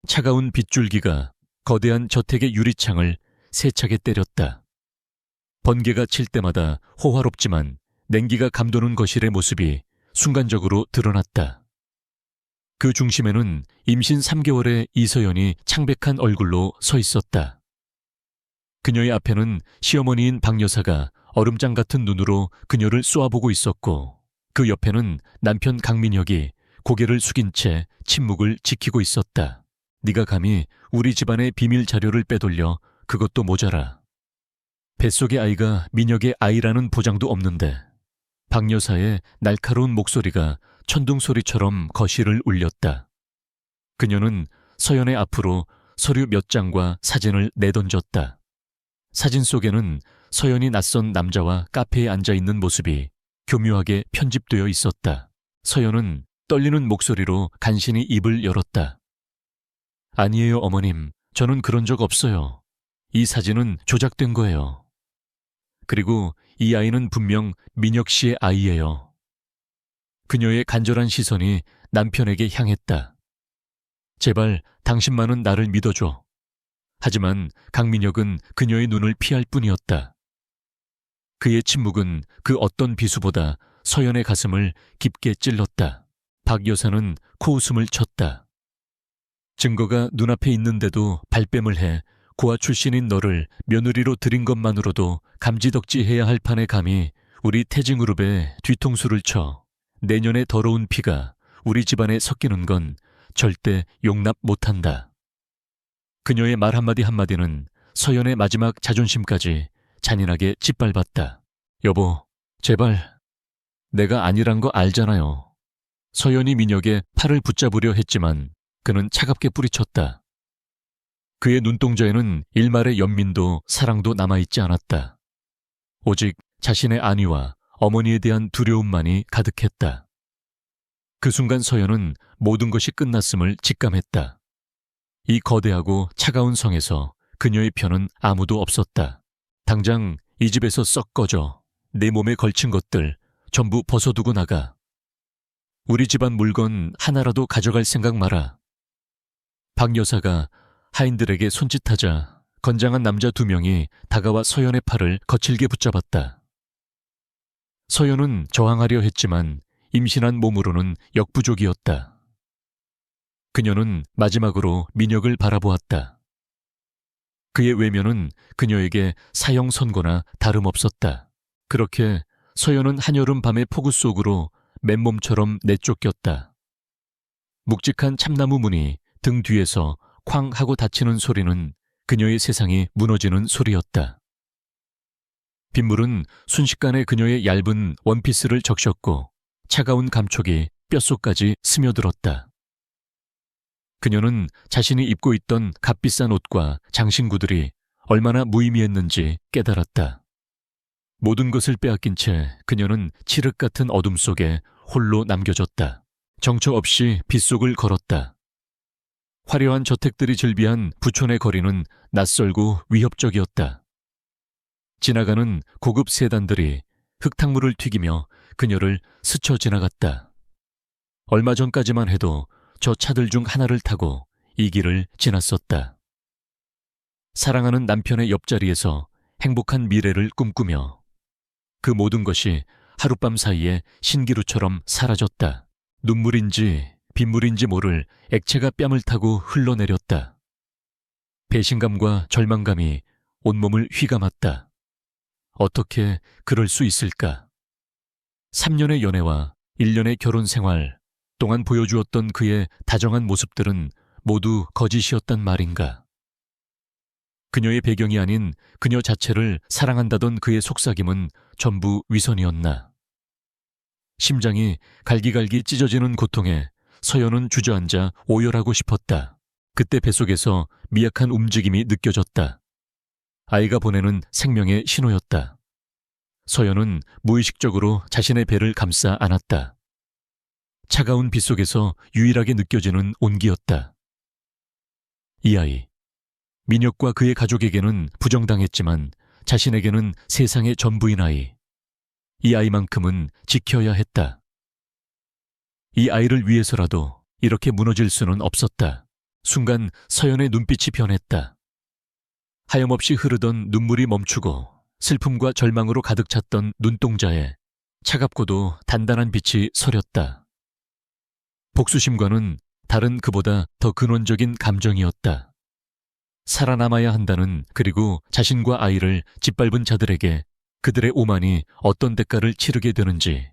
차가운 빗줄기가 거대한 저택의 유리창을 세차게 때렸다. 번개가 칠 때마다 호화롭지만 냉기가 감도는 거실의 모습이 순간적으로 드러났다. 그 중심에는 임신 3개월의 이서연이 창백한 얼굴로 서 있었다. 그녀의 앞에는 시어머니인 박 여사가 얼음장 같은 눈으로 그녀를 쏘아보고 있었고, 그 옆에는 남편 강민혁이 고개를 숙인 채 침묵을 지키고 있었다. 네가 감히 우리 집안의 비밀 자료를 빼돌려 그것도 모자라. 뱃속의 아이가 민혁의 아이라는 보장도 없는데. 박 여사의 날카로운 목소리가 천둥소리처럼 거실을 울렸다. 그녀는 서연의 앞으로 서류 몇 장과 사진을 내던졌다. 사진 속에는 서연이 낯선 남자와 카페에 앉아있는 모습이 교묘하게 편집되어 있었다. 서연은 떨리는 목소리로 간신히 입을 열었다. 아니에요, 어머님. 저는 그런 적 없어요. 이 사진은 조작된 거예요. 그리고 이 아이는 분명 민혁 씨의 아이예요. 그녀의 간절한 시선이 남편에게 향했다. 제발 당신만은 나를 믿어줘. 하지만 강민혁은 그녀의 눈을 피할 뿐이었다. 그의 침묵은 그 어떤 비수보다 서연의 가슴을 깊게 찔렀다. 박 여사는 코웃음을 쳤다. 증거가 눈앞에 있는데도 발뺌을 해 고아 출신인 너를 며느리로 들인 것만으로도 감지덕지해야 할 판에 감히 우리 태진그룹에 뒤통수를 쳐 내년의 더러운 피가 우리 집안에 섞이는 건 절대 용납 못한다. 그녀의 말 한마디 한마디는 서연의 마지막 자존심까지 잔인하게 짓밟았다. 여보, 제발. 내가 아니란 거 알잖아요. 서연이 민혁의 팔을 붙잡으려 했지만 그는 차갑게 뿌리쳤다. 그의 눈동자에는 일말의 연민도 사랑도 남아있지 않았다. 오직 자신의 안위와 어머니에 대한 두려움만이 가득했다. 그 순간 서연은 모든 것이 끝났음을 직감했다. 이 거대하고 차가운 성에서 그녀의 편은 아무도 없었다. 당장 이 집에서 썩 꺼져. 내 몸에 걸친 것들 전부 벗어두고 나가. 우리 집안 물건 하나라도 가져갈 생각 마라. 박 여사가 하인들에게 손짓하자 건장한 남자 2명이 다가와 서연의 팔을 거칠게 붙잡았다. 서연은 저항하려 했지만 임신한 몸으로는 역부족이었다. 그녀는 마지막으로 민혁을 바라보았다. 그의 외면은 그녀에게 사형 선고나 다름없었다. 그렇게 서연은 한여름 밤의 폭우 속으로 맨몸처럼 내쫓겼다. 묵직한 참나무 문이 등 뒤에서 쾅 하고 닫히는 소리는 그녀의 세상이 무너지는 소리였다. 빗물은 순식간에 그녀의 얇은 원피스를 적셨고 차가운 감촉이 뼛속까지 스며들었다. 그녀는 자신이 입고 있던 값비싼 옷과 장신구들이 얼마나 무의미했는지 깨달았다. 모든 것을 빼앗긴 채 그녀는 칠흑 같은 어둠 속에 홀로 남겨졌다. 정처 없이 빗속을 걸었다. 화려한 저택들이 즐비한 부촌의 거리는 낯설고 위협적이었다. 지나가는 고급 세단들이 흙탕물을 튀기며 그녀를 스쳐 지나갔다. 얼마 전까지만 해도 저 차들 중 하나를 타고 이 길을 지났었다. 사랑하는 남편의 옆자리에서 행복한 미래를 꿈꾸며 그 모든 것이 하룻밤 사이에 신기루처럼 사라졌다. 눈물인지 빗물인지 모를 액체가 뺨을 타고 흘러내렸다. 배신감과 절망감이 온몸을 휘감았다. 어떻게 그럴 수 있을까? 3년의 연애와 1년의 결혼 생활 동안 보여주었던 그의 다정한 모습들은 모두 거짓이었단 말인가? 그녀의 배경이 아닌 그녀 자체를 사랑한다던 그의 속삭임은 전부 위선이었나? 심장이 갈기갈기 찢어지는 고통에 서연은 주저앉아 오열하고 싶었다. 그때 뱃속에서 미약한 움직임이 느껴졌다. 아이가 보내는 생명의 신호였다. 서연은 무의식적으로 자신의 배를 감싸 안았다. 차가운 빗속에서 유일하게 느껴지는 온기였다. 이 아이, 민혁과 그의 가족에게는 부정당했지만 자신에게는 세상의 전부인 아이. 이 아이만큼은 지켜야 했다. 이 아이를 위해서라도 이렇게 무너질 수는 없었다. 순간 서연의 눈빛이 변했다. 하염없이 흐르던 눈물이 멈추고 슬픔과 절망으로 가득 찼던 눈동자에 차갑고도 단단한 빛이 서렸다. 복수심과는 다른 그보다 더 근원적인 감정이었다. 살아남아야 한다는, 그리고 자신과 아이를 짓밟은 자들에게 그들의 오만이 어떤 대가를 치르게 되는지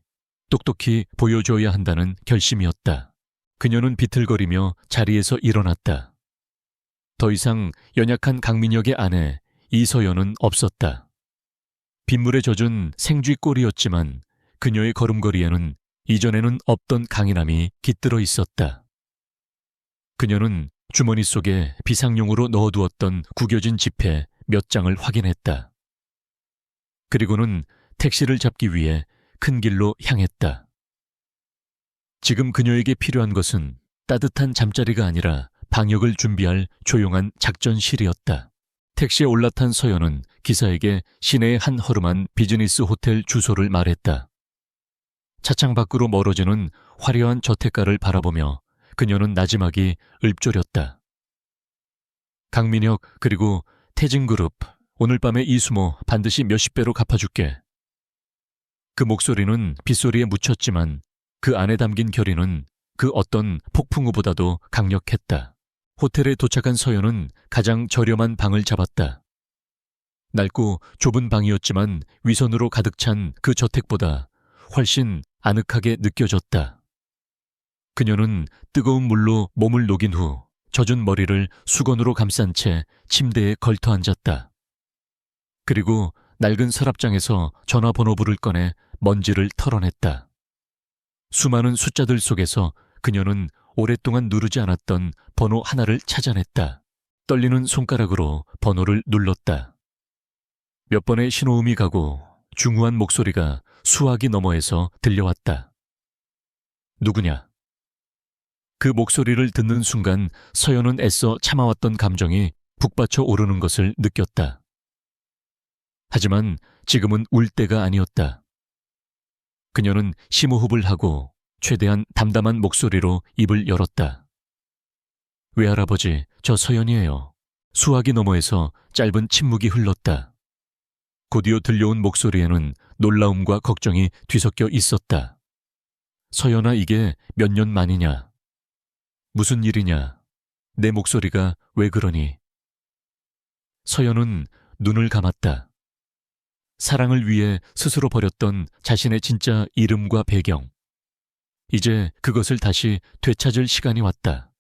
똑똑히 보여줘야 한다는 결심이었다. 그녀는 비틀거리며 자리에서 일어났다. 더 이상 연약한 강민혁의 아내 이서연은 없었다. 빗물에 젖은 생쥐꼴이었지만 그녀의 걸음걸이에는 이전에는 없던 강인함이 깃들어 있었다. 그녀는 주머니 속에 비상용으로 넣어두었던 구겨진 지폐 몇 장을 확인했다. 그리고는 택시를 잡기 위해 큰 길로 향했다. 지금 그녀에게 필요한 것은 따뜻한 잠자리가 아니라 방역을 준비할 조용한 작전실이었다. 택시에 올라탄 서연은 기사에게 시내의 한 허름한 비즈니스 호텔 주소를 말했다. 차창 밖으로 멀어지는 화려한 저택가를 바라보며 그녀는 나지막이 읊조렸다. 강민혁, 그리고 태진그룹, 오늘 밤에 이수모 반드시 몇십 배로 갚아줄게. 그 목소리는 빗소리에 묻혔지만 그 안에 담긴 결의는 그 어떤 폭풍우보다도 강력했다. 호텔에 도착한 서연은 가장 저렴한 방을 잡았다. 낡고 좁은 방이었지만 위선으로 가득 찬 그 저택보다 훨씬 아늑하게 느껴졌다. 그녀는 뜨거운 물로 몸을 녹인 후 젖은 머리를 수건으로 감싼 채 침대에 걸터 앉았다. 그리고 낡은 서랍장에서 전화번호부를 꺼내 먼지를 털어냈다. 수많은 숫자들 속에서 그녀는 오랫동안 누르지 않았던 번호 하나를 찾아냈다. 떨리는 손가락으로 번호를 눌렀다. 몇 번의 신호음이 가고 중후한 목소리가 수화기 너머에서 들려왔다. 누구냐? 그 목소리를 듣는 순간 서연은 애써 참아왔던 감정이 북받쳐 오르는 것을 느꼈다. 하지만 지금은 울 때가 아니었다. 그녀는 심호흡을 하고 최대한 담담한 목소리로 입을 열었다. 외할아버지, 저 서연이에요. 수화기 너머에서 짧은 침묵이 흘렀다. 곧이어 들려온 목소리에는 놀라움과 걱정이 뒤섞여 있었다. 서연아, 이게 몇 년 만이냐? 무슨 일이냐? 내 목소리가 왜 그러니? 서연은 눈을 감았다. 사랑을 위해 스스로 버렸던 자신의 진짜 이름과 배경. 이제 그것을 다시 되찾을 시간이 왔다.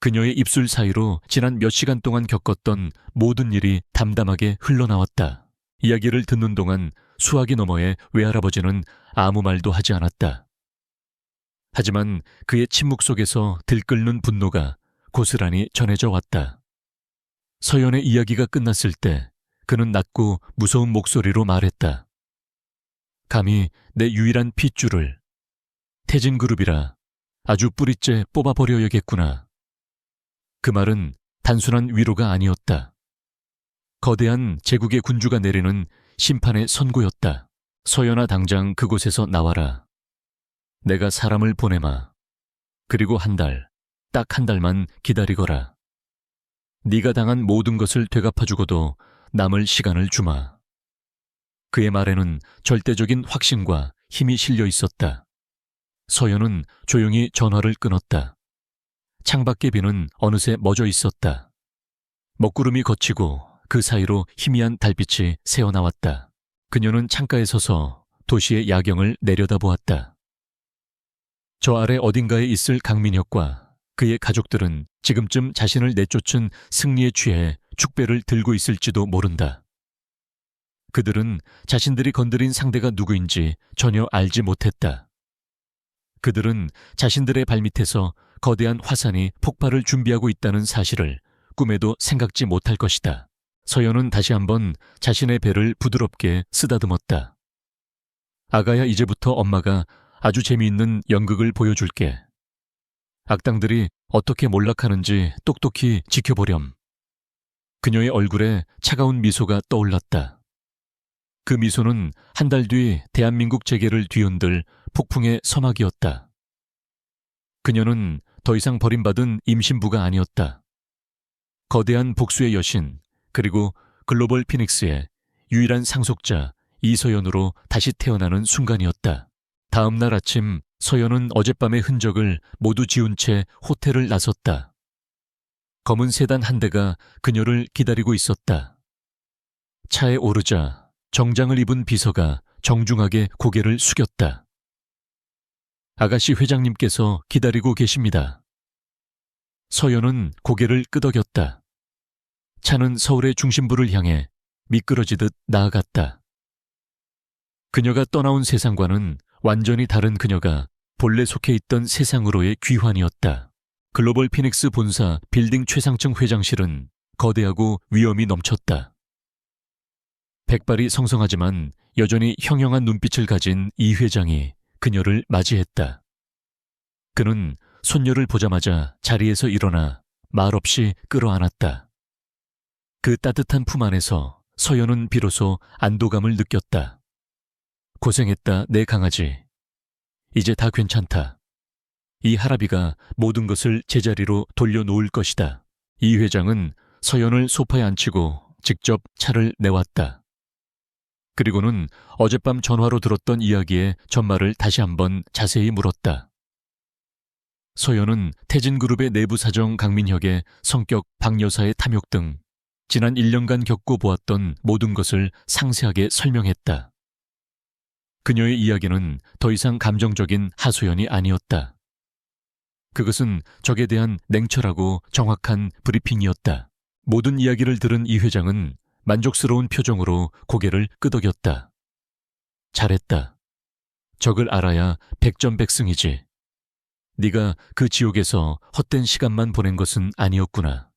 그녀의 입술 사이로 지난 몇 시간 동안 겪었던 모든 일이 담담하게 흘러나왔다. 이야기를 듣는 동안 수화기 너머의 외할아버지는 아무 말도 하지 않았다. 하지만 그의 침묵 속에서 들끓는 분노가 고스란히 전해져 왔다. 서연의 이야기가 끝났을 때 그는 낮고 무서운 목소리로 말했다. 감히 내 유일한 핏줄을 태진그룹이라 아주 뿌리째 뽑아버려야겠구나. 그 말은 단순한 위로가 아니었다. 거대한 제국의 군주가 내리는 심판의 선고였다. 서연아, 당장 그곳에서 나와라. 내가 사람을 보내마. 그리고 한 달, 딱 한 달만 기다리거라. 네가 당한 모든 것을 되갚아주고도 남을 시간을 주마. 그의 말에는 절대적인 확신과 힘이 실려 있었다. 서연은 조용히 전화를 끊었다. 창밖의 비는 어느새 멎어 있었다. 먹구름이 걷히고 그 사이로 희미한 달빛이 새어나왔다. 그녀는 창가에 서서 도시의 야경을 내려다보았다. 저 아래 어딘가에 있을 강민혁과 그의 가족들은 지금쯤 자신을 내쫓은 승리에 취해 축배를 들고 있을지도 모른다. 그들은 자신들이 건드린 상대가 누구인지 전혀 알지 못했다. 그들은 자신들의 발밑에서 거대한 화산이 폭발을 준비하고 있다는 사실을 꿈에도 생각지 못할 것이다. 서연은 다시 한번 자신의 배를 부드럽게 쓰다듬었다. 아가야, 이제부터 엄마가 아주 재미있는 연극을 보여줄게. 악당들이 어떻게 몰락하는지 똑똑히 지켜보렴. 그녀의 얼굴에 차가운 미소가 떠올랐다. 그 미소는 한 달 뒤 대한민국 재계를 뒤흔들 폭풍의 서막이었다. 그녀는 더 이상 버림받은 임신부가 아니었다. 거대한 복수의 여신, 그리고 글로벌 피닉스의 유일한 상속자 이서연으로 다시 태어나는 순간이었다. 다음 날 아침 서연은 어젯밤의 흔적을 모두 지운 채 호텔을 나섰다. 검은 세단 한 대가 그녀를 기다리고 있었다. 차에 오르자 정장을 입은 비서가 정중하게 고개를 숙였다. 아가씨 회장님께서 기다리고 계십니다. 서연은 고개를 끄덕였다. 차는 서울의 중심부를 향해 미끄러지듯 나아갔다. 그녀가 떠나온 세상과는 완전히 다른 그녀가 본래 속해 있던 세상으로의 귀환이었다. 글로벌 피닉스 본사 빌딩 최상층 회장실은 거대하고 위엄이 넘쳤다. 백발이 성성하지만 여전히 형형한 눈빛을 가진 이 회장이 그녀를 맞이했다. 그는 손녀를 보자마자 자리에서 일어나 말없이 끌어안았다. 그 따뜻한 품 안에서 서연은 비로소 안도감을 느꼈다. 고생했다, 내 강아지. 이제 다 괜찮다. 이 할아비가 모든 것을 제자리로 돌려놓을 것이다. 이 회장은 서연을 소파에 앉히고 직접 차를 내왔다. 그리고는 어젯밤 전화로 들었던 이야기의 전말을 다시 한번 자세히 물었다. 서연은 태진그룹의 내부 사정 강민혁의 성격 박여사의 탐욕 등 지난 1년간 겪고 보았던 모든 것을 상세하게 설명했다. 그녀의 이야기는 더 이상 감정적인 하소연이 아니었다. 그것은 적에 대한 냉철하고 정확한 브리핑이었다. 모든 이야기를 들은 이 회장은 만족스러운 표정으로 고개를 끄덕였다. 잘했다. 적을 알아야 백전백승이지. 네가 그 지옥에서 헛된 시간만 보낸 것은 아니었구나.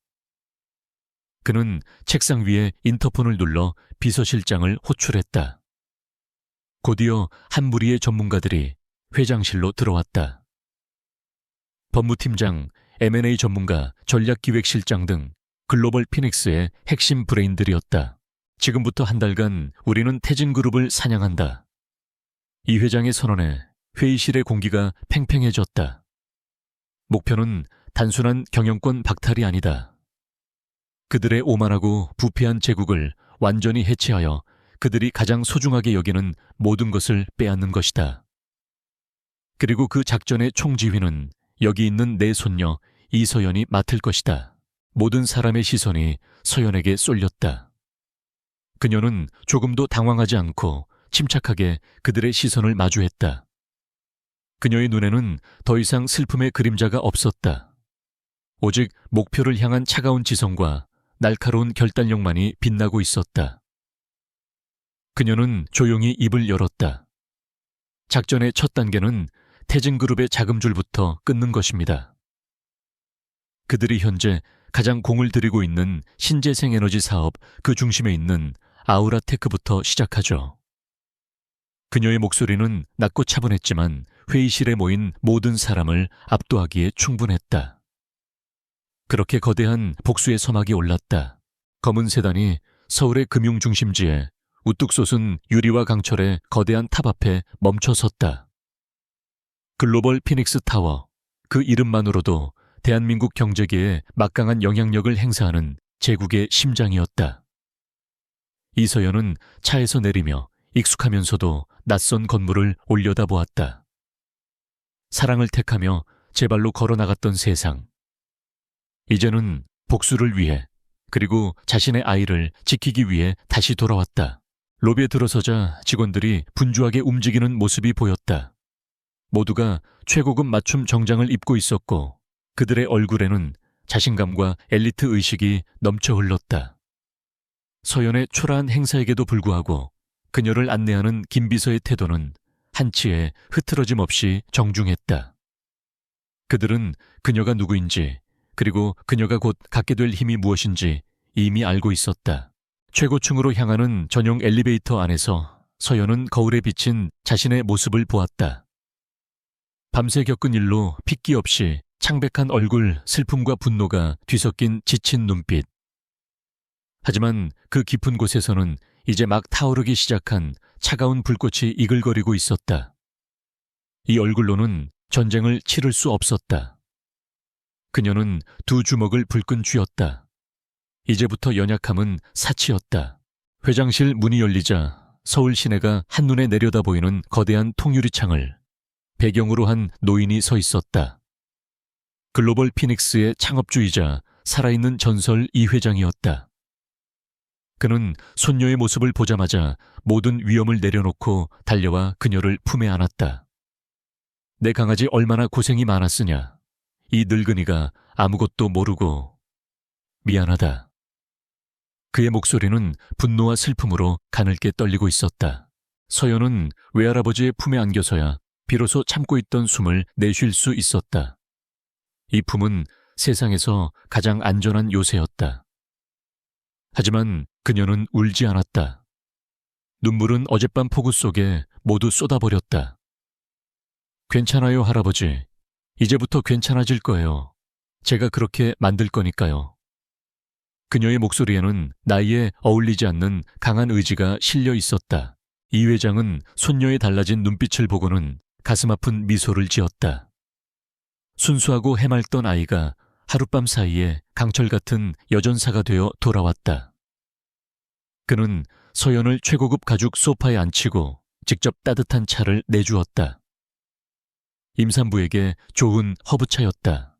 그는 책상 위에 인터폰을 눌러 비서실장을 호출했다. 곧이어 한 무리의 전문가들이 회장실로 들어왔다. 법무팀장, M&A 전문가, 전략기획실장 등 글로벌 피닉스의 핵심 브레인들이었다. 지금부터 한 달간 우리는 태진그룹을 사냥한다. 이 회장의 선언에 회의실의 공기가 팽팽해졌다. 목표는 단순한 경영권 박탈이 아니다. 그들의 오만하고 부패한 제국을 완전히 해체하여 그들이 가장 소중하게 여기는 모든 것을 빼앗는 것이다. 그리고 그 작전의 총지휘는 여기 있는 내 손녀 이서연이 맡을 것이다. 모든 사람의 시선이 서연에게 쏠렸다. 그녀는 조금도 당황하지 않고 침착하게 그들의 시선을 마주했다. 그녀의 눈에는 더 이상 슬픔의 그림자가 없었다. 오직 목표를 향한 차가운 지성과 날카로운 결단력만이 빛나고 있었다. 그녀는 조용히 입을 열었다. 작전의 첫 단계는 태진그룹의 자금줄부터 끊는 것입니다. 그들이 현재 가장 공을 들이고 있는 신재생에너지 사업 그 중심에 있는 아우라테크부터 시작하죠. 그녀의 목소리는 낮고 차분했지만 회의실에 모인 모든 사람을 압도하기에 충분했다. 그렇게 거대한 복수의 서막이 올랐다. 검은 세단이 서울의 금융중심지에 우뚝 솟은 유리와 강철의 거대한 탑 앞에 멈춰 섰다. 글로벌 피닉스 타워, 그 이름만으로도 대한민국 경제계에 막강한 영향력을 행사하는 제국의 심장이었다. 이서연은 차에서 내리며 익숙하면서도 낯선 건물을 올려다보았다. 사랑을 택하며 제 발로 걸어나갔던 세상. 이제는 복수를 위해, 그리고 자신의 아이를 지키기 위해 다시 돌아왔다. 로비에 들어서자 직원들이 분주하게 움직이는 모습이 보였다. 모두가 최고급 맞춤 정장을 입고 있었고 그들의 얼굴에는 자신감과 엘리트 의식이 넘쳐 흘렀다. 서연의 초라한 행사에게도 불구하고 그녀를 안내하는 김 비서의 태도는 한치의 흐트러짐 없이 정중했다. 그들은 그녀가 누구인지, 그리고 그녀가 곧 갖게 될 힘이 무엇인지 이미 알고 있었다. 최고층으로 향하는 전용 엘리베이터 안에서 서연은 거울에 비친 자신의 모습을 보았다. 밤새 겪은 일로 핏기 없이 창백한 얼굴, 슬픔과 분노가 뒤섞인 지친 눈빛. 하지만 그 깊은 곳에서는 이제 막 타오르기 시작한 차가운 불꽃이 이글거리고 있었다. 이 얼굴로는 전쟁을 치를 수 없었다. 그녀는 두 주먹을 불끈 쥐었다. 이제부터 연약함은 사치였다. 회장실 문이 열리자 서울 시내가 한눈에 내려다 보이는 거대한 통유리창을 배경으로 한 노인이 서 있었다. 글로벌 피닉스의 창업주이자 살아있는 전설 이 회장이었다. 그는 손녀의 모습을 보자마자 모든 위험을 내려놓고 달려와 그녀를 품에 안았다. 내 강아지 얼마나 고생이 많았으냐. 이 늙은이가 아무것도 모르고. 미안하다. 그의 목소리는 분노와 슬픔으로 가늘게 떨리고 있었다. 서연은 외할아버지의 품에 안겨서야 비로소 참고 있던 숨을 내쉴 수 있었다. 이 품은 세상에서 가장 안전한 요새였다. 하지만 그녀는 울지 않았다. 눈물은 어젯밤 폭우 속에 모두 쏟아버렸다. 괜찮아요, 할아버지. 이제부터 괜찮아질 거예요. 제가 그렇게 만들 거니까요. 그녀의 목소리에는 나이에 어울리지 않는 강한 의지가 실려 있었다. 이 회장은 손녀의 달라진 눈빛을 보고는 가슴 아픈 미소를 지었다. 순수하고 해맑던 아이가 하룻밤 사이에 강철 같은 여전사가 되어 돌아왔다. 그는 서연을 최고급 가죽 소파에 앉히고 직접 따뜻한 차를 내주었다. 임산부에게 좋은 허브차였다.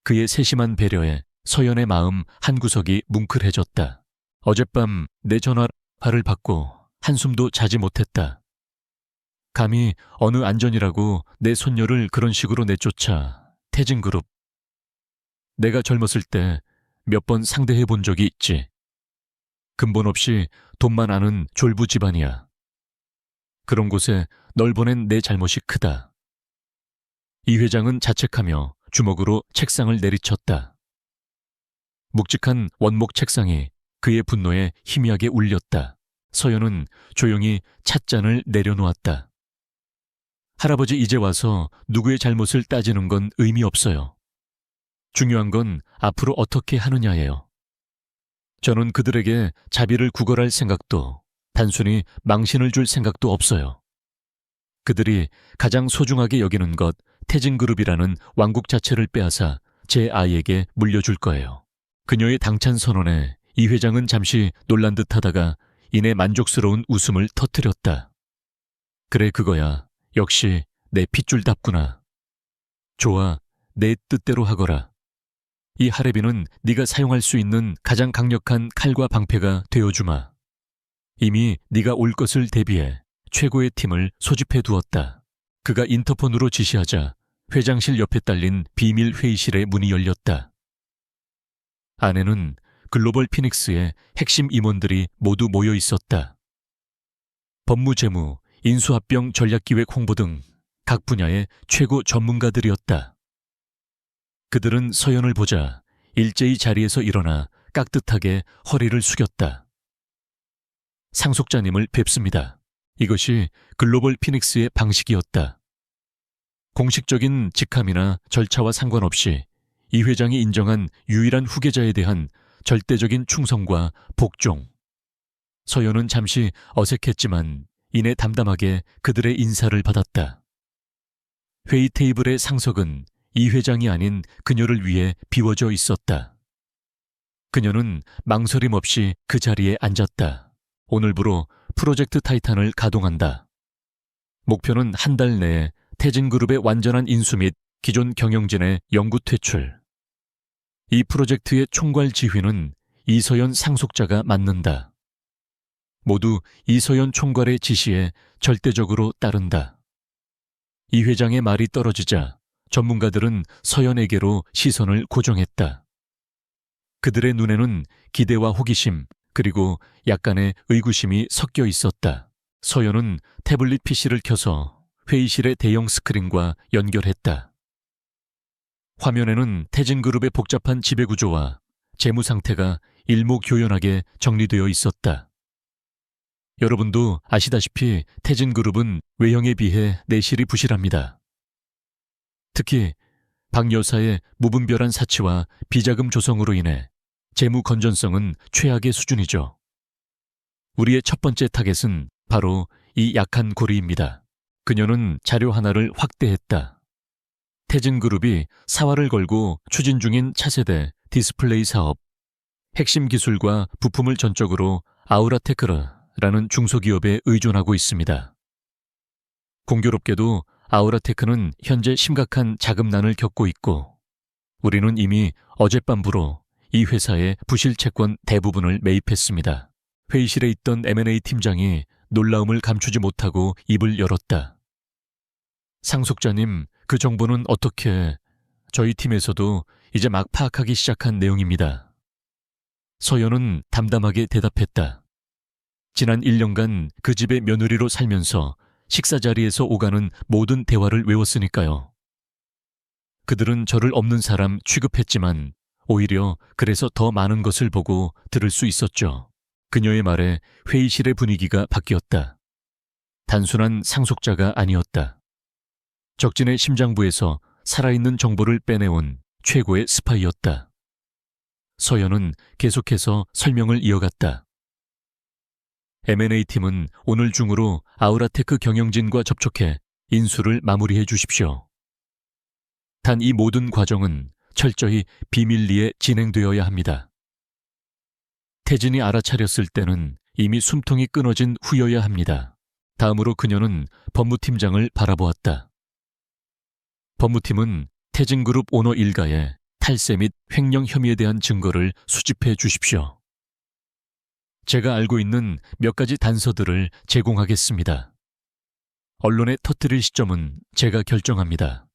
그의 세심한 배려에 서연의 마음 한구석이 뭉클해졌다. 어젯밤 내 전화를 받고 한숨도 자지 못했다. 감히 어느 안전이라고 내 손녀를 그런 식으로 내쫓아. 태진그룹. 내가 젊었을 때 몇 번 상대해 본 적이 있지. 근본 없이 돈만 아는 졸부 집안이야. 그런 곳에 널 보낸 내 잘못이 크다. 이 회장은 자책하며 주먹으로 책상을 내리쳤다. 묵직한 원목 책상이 그의 분노에 희미하게 울렸다. 서연은 조용히 찻잔을 내려놓았다. 할아버지, 이제 와서 누구의 잘못을 따지는 건 의미 없어요. 중요한 건 앞으로 어떻게 하느냐예요. 저는 그들에게 자비를 구걸할 생각도, 단순히 망신을 줄 생각도 없어요. 그들이 가장 소중하게 여기는 것, 태진그룹이라는 왕국 자체를 빼앗아 제 아이에게 물려줄 거예요. 그녀의 당찬 선언에 이 회장은 잠시 놀란 듯 하다가 이내 만족스러운 웃음을 터뜨렸다. 그래, 그거야. 역시 내 핏줄답구나. 좋아, 내 뜻대로 하거라. 이 할애비는 네가 사용할 수 있는 가장 강력한 칼과 방패가 되어주마. 이미 네가 올 것을 대비해 최고의 팀을 소집해 두었다. 그가 인터폰으로 지시하자 회장실 옆에 딸린 비밀 회의실의 문이 열렸다. 안에는 글로벌 피닉스의 핵심 임원들이 모두 모여 있었다. 법무, 재무, 인수합병, 전략기획, 홍보 등 각 분야의 최고 전문가들이었다. 그들은 서연을 보자 일제히 자리에서 일어나 깍듯하게 허리를 숙였다. 상속자님을 뵙습니다. 이것이 글로벌 피닉스의 방식이었다. 공식적인 직함이나 절차와 상관없이 이 회장이 인정한 유일한 후계자에 대한 절대적인 충성과 복종. 서연은 잠시 어색했지만 이내 담담하게 그들의 인사를 받았다. 회의 테이블의 상석은 이 회장이 아닌 그녀를 위해 비워져 있었다. 그녀는 망설임 없이 그 자리에 앉았다. 오늘부로 프로젝트 타이탄을 가동한다. 목표는 한 달 내에 태진그룹의 완전한 인수 및 기존 경영진의 영구 퇴출. 이 프로젝트의 총괄 지휘는 이서연 상속자가 맡는다. 모두 이서연 총괄의 지시에 절대적으로 따른다. 이 회장의 말이 떨어지자 전문가들은 서연에게로 시선을 고정했다. 그들의 눈에는 기대와 호기심 그리고 약간의 의구심이 섞여 있었다. 서연은 태블릿 PC를 켜서 회의실의 대형 스크린과 연결했다. 화면에는 태진그룹의 복잡한 지배구조와 재무 상태가 일목요연하게 정리되어 있었다. 여러분도 아시다시피 태진그룹은 외형에 비해 내실이 부실합니다. 특히 박 여사의 무분별한 사치와 비자금 조성으로 인해 재무 건전성은 최악의 수준이죠. 우리의 첫 번째 타겟은 바로 이 약한 고리입니다. 그녀는 자료 하나를 확대했다. 태진그룹이 사활을 걸고 추진 중인 차세대 디스플레이 사업, 핵심 기술과 부품을 전적으로 아우라테크라는 중소기업에 의존하고 있습니다. 공교롭게도 아우라테크는 현재 심각한 자금난을 겪고 있고 우리는 이미 어젯밤부로 이 회사의 부실 채권 대부분을 매입했습니다. 회의실에 있던 M&A 팀장이 놀라움을 감추지 못하고 입을 열었다. 상속자님, 그 정보는 어떻게... 저희 팀에서도 이제 막 파악하기 시작한 내용입니다. 서연은 담담하게 대답했다. 지난 1년간 그 집의 며느리로 살면서 식사 자리에서 오가는 모든 대화를 외웠으니까요. 그들은 저를 없는 사람 취급했지만 오히려 그래서 더 많은 것을 보고 들을 수 있었죠. 그녀의 말에 회의실의 분위기가 바뀌었다. 단순한 상속자가 아니었다. 적진의 심장부에서 살아있는 정보를 빼내온 최고의 스파이였다. 서연은 계속해서 설명을 이어갔다. M&A 팀은 오늘 중으로 아우라테크 경영진과 접촉해 인수를 마무리해 주십시오. 단 이 모든 과정은 철저히 비밀리에 진행되어야 합니다. 태진이 알아차렸을 때는 이미 숨통이 끊어진 후여야 합니다. 다음으로 그녀는 법무팀장을 바라보았다. 법무팀은 태진그룹 오너 일가의 탈세 및 횡령 혐의에 대한 증거를 수집해 주십시오. 제가 알고 있는 몇 가지 단서들을 제공하겠습니다. 언론에 터뜨릴 시점은 제가 결정합니다.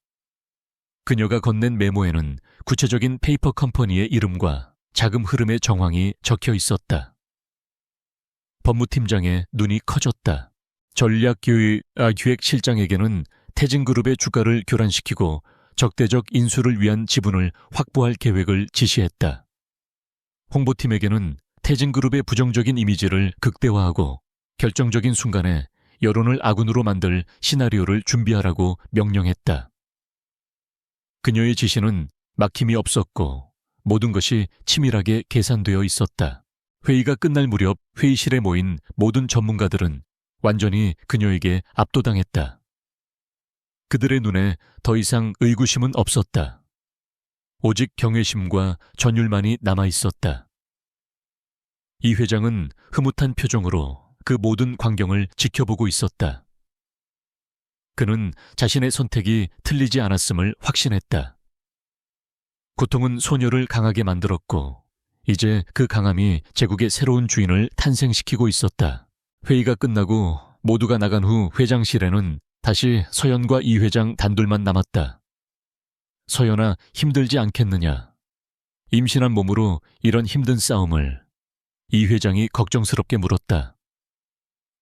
그녀가 건넨 메모에는 구체적인 페이퍼 컴퍼니의 이름과 자금 흐름의 정황이 적혀 있었다. 법무팀장의 눈이 커졌다. 전략기획실장에게는 태진그룹의 주가를 교란시키고 적대적 인수를 위한 지분을 확보할 계획을 지시했다. 홍보팀에게는 태진그룹의 부정적인 이미지를 극대화하고 결정적인 순간에 여론을 아군으로 만들 시나리오를 준비하라고 명령했다. 그녀의 지시는 막힘이 없었고 모든 것이 치밀하게 계산되어 있었다. 회의가 끝날 무렵 회의실에 모인 모든 전문가들은 완전히 그녀에게 압도당했다. 그들의 눈에 더 이상 의구심은 없었다. 오직 경외심과 전율만이 남아있었다. 이 회장은 흐뭇한 표정으로 그 모든 광경을 지켜보고 있었다. 그는 자신의 선택이 틀리지 않았음을 확신했다. 고통은 소녀를 강하게 만들었고 이제 그 강함이 제국의 새로운 주인을 탄생시키고 있었다. 회의가 끝나고 모두가 나간 후 회장실에는 다시 서연과 이 회장 단둘만 남았다. 서연아, 힘들지 않겠느냐? 임신한 몸으로 이런 힘든 싸움을 이 회장이 걱정스럽게 물었다.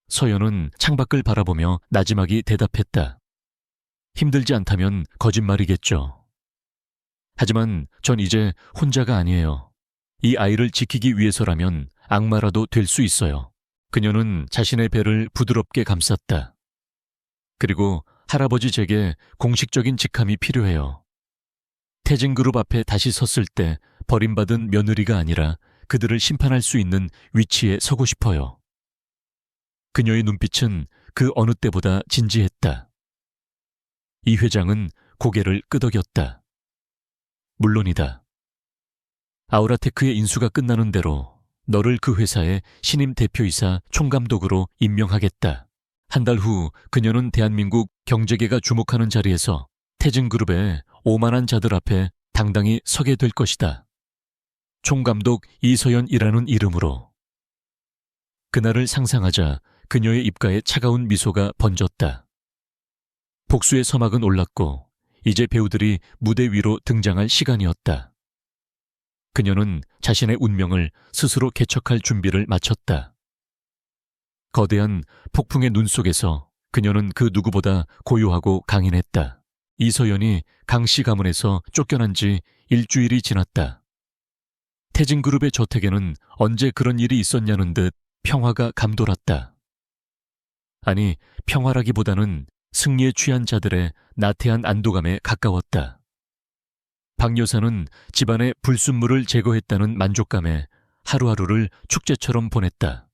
서연은 창밖을 바라보며 나지막이 대답했다. 힘들지 않다면 거짓말이겠죠. 하지만 전 이제 혼자가 아니에요. 이 아이를 지키기 위해서라면 악마라도 될 수 있어요. 그녀는 자신의 배를 부드럽게 감쌌다. 그리고 할아버지 제게 공식적인 직함이 필요해요. 태진그룹 앞에 다시 섰을 때 버림받은 며느리가 아니라 그들을 심판할 수 있는 위치에 서고 싶어요. 그녀의 눈빛은 그 어느 때보다 진지했다. 이 회장은 고개를 끄덕였다. 물론이다. 아우라테크의 인수가 끝나는 대로 너를 그 회사의 신임 대표이사 총감독으로 임명하겠다. 한 달 후 그녀는 대한민국 경제계가 주목하는 자리에서 태진그룹의 오만한 자들 앞에 당당히 서게 될 것이다. 총감독 이서연이라는 이름으로. 그날을 상상하자 그녀의 입가에 차가운 미소가 번졌다. 복수의 서막은 올랐고 이제 배우들이 무대 위로 등장할 시간이었다. 그녀는 자신의 운명을 스스로 개척할 준비를 마쳤다. 거대한 폭풍의 눈 속에서 그녀는 그 누구보다 고요하고 강인했다. 이서연이 강씨 가문에서 쫓겨난 지 일주일이 지났다. 태진그룹의 저택에는 언제 그런 일이 있었냐는 듯 평화가 감돌았다. 아니, 평화라기보다는 승리에 취한 자들의 나태한 안도감에 가까웠다. 박 여사는 집안의 불순물을 제거했다는 만족감에 하루하루를 축제처럼 보냈다.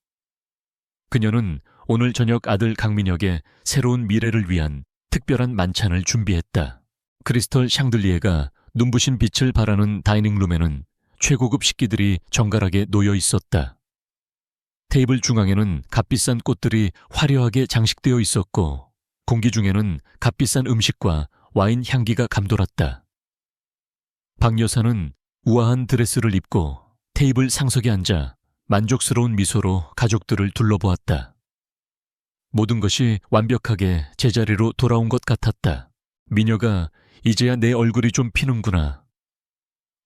그녀는 오늘 저녁 아들 강민혁의 새로운 미래를 위한 특별한 만찬을 준비했다. 크리스털 샹들리에가 눈부신 빛을 발하는 다이닝룸에는 최고급 식기들이 정갈하게 놓여 있었다. 테이블 중앙에는 값비싼 꽃들이 화려하게 장식되어 있었고 공기 중에는 값비싼 음식과 와인 향기가 감돌았다. 박 여사는 우아한 드레스를 입고 테이블 상석에 앉아 만족스러운 미소로 가족들을 둘러보았다. 모든 것이 완벽하게 제자리로 돌아온 것 같았다. 미녀가 이제야 내 얼굴이 좀 피는구나.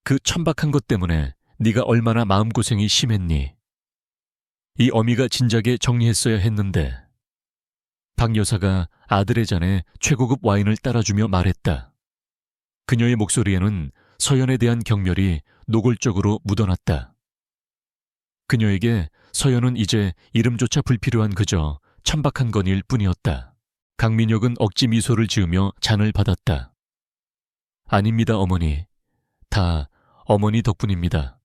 그 천박한 것 때문에 네가 얼마나 마음고생이 심했니? 이 어미가 진작에 정리했어야 했는데. 박 여사가 아들의 잔에 최고급 와인을 따라주며 말했다. 그녀의 목소리에는 서연에 대한 경멸이 노골적으로 묻어났다. 그녀에게 서연은 이제 이름조차 불필요한 그저 천박한 건일 뿐이었다. 강민혁은 억지 미소를 지으며 잔을 받았다. 아닙니다, 어머니. 다 어머니 덕분입니다.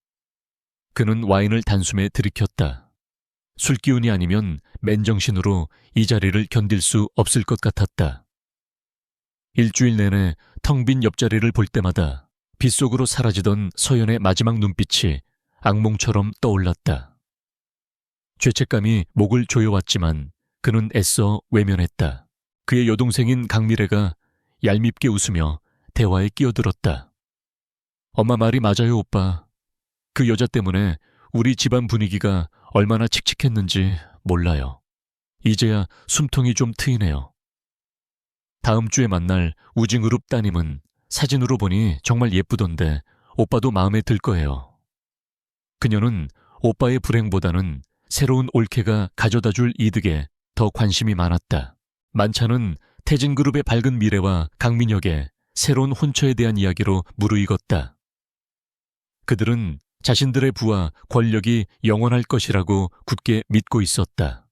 그는 와인을 단숨에 들이켰다. 술기운이 아니면 맨정신으로 이 자리를 견딜 수 없을 것 같았다. 일주일 내내 텅 빈 옆자리를 볼 때마다 빗속으로 사라지던 서연의 마지막 눈빛이 악몽처럼 떠올랐다. 죄책감이 목을 조여왔지만 그는 애써 외면했다. 그의 여동생인 강미래가 얄밉게 웃으며 대화에 끼어들었다. 엄마 말이 맞아요, 오빠. 그 여자 때문에 우리 집안 분위기가 얼마나 칙칙했는지 몰라요. 이제야 숨통이 좀 트이네요. 다음 주에 만날 우징그룹 따님은 사진으로 보니 정말 예쁘던데 오빠도 마음에 들 거예요. 그녀는 오빠의 불행보다는 새로운 올케가 가져다줄 이득에 더 관심이 많았다. 만찬은 태진그룹의 밝은 미래와 강민혁의 새로운 혼처에 대한 이야기로 무르익었다. 그들은 자신들의 부와 권력이 영원할 것이라고 굳게 믿고 있었다.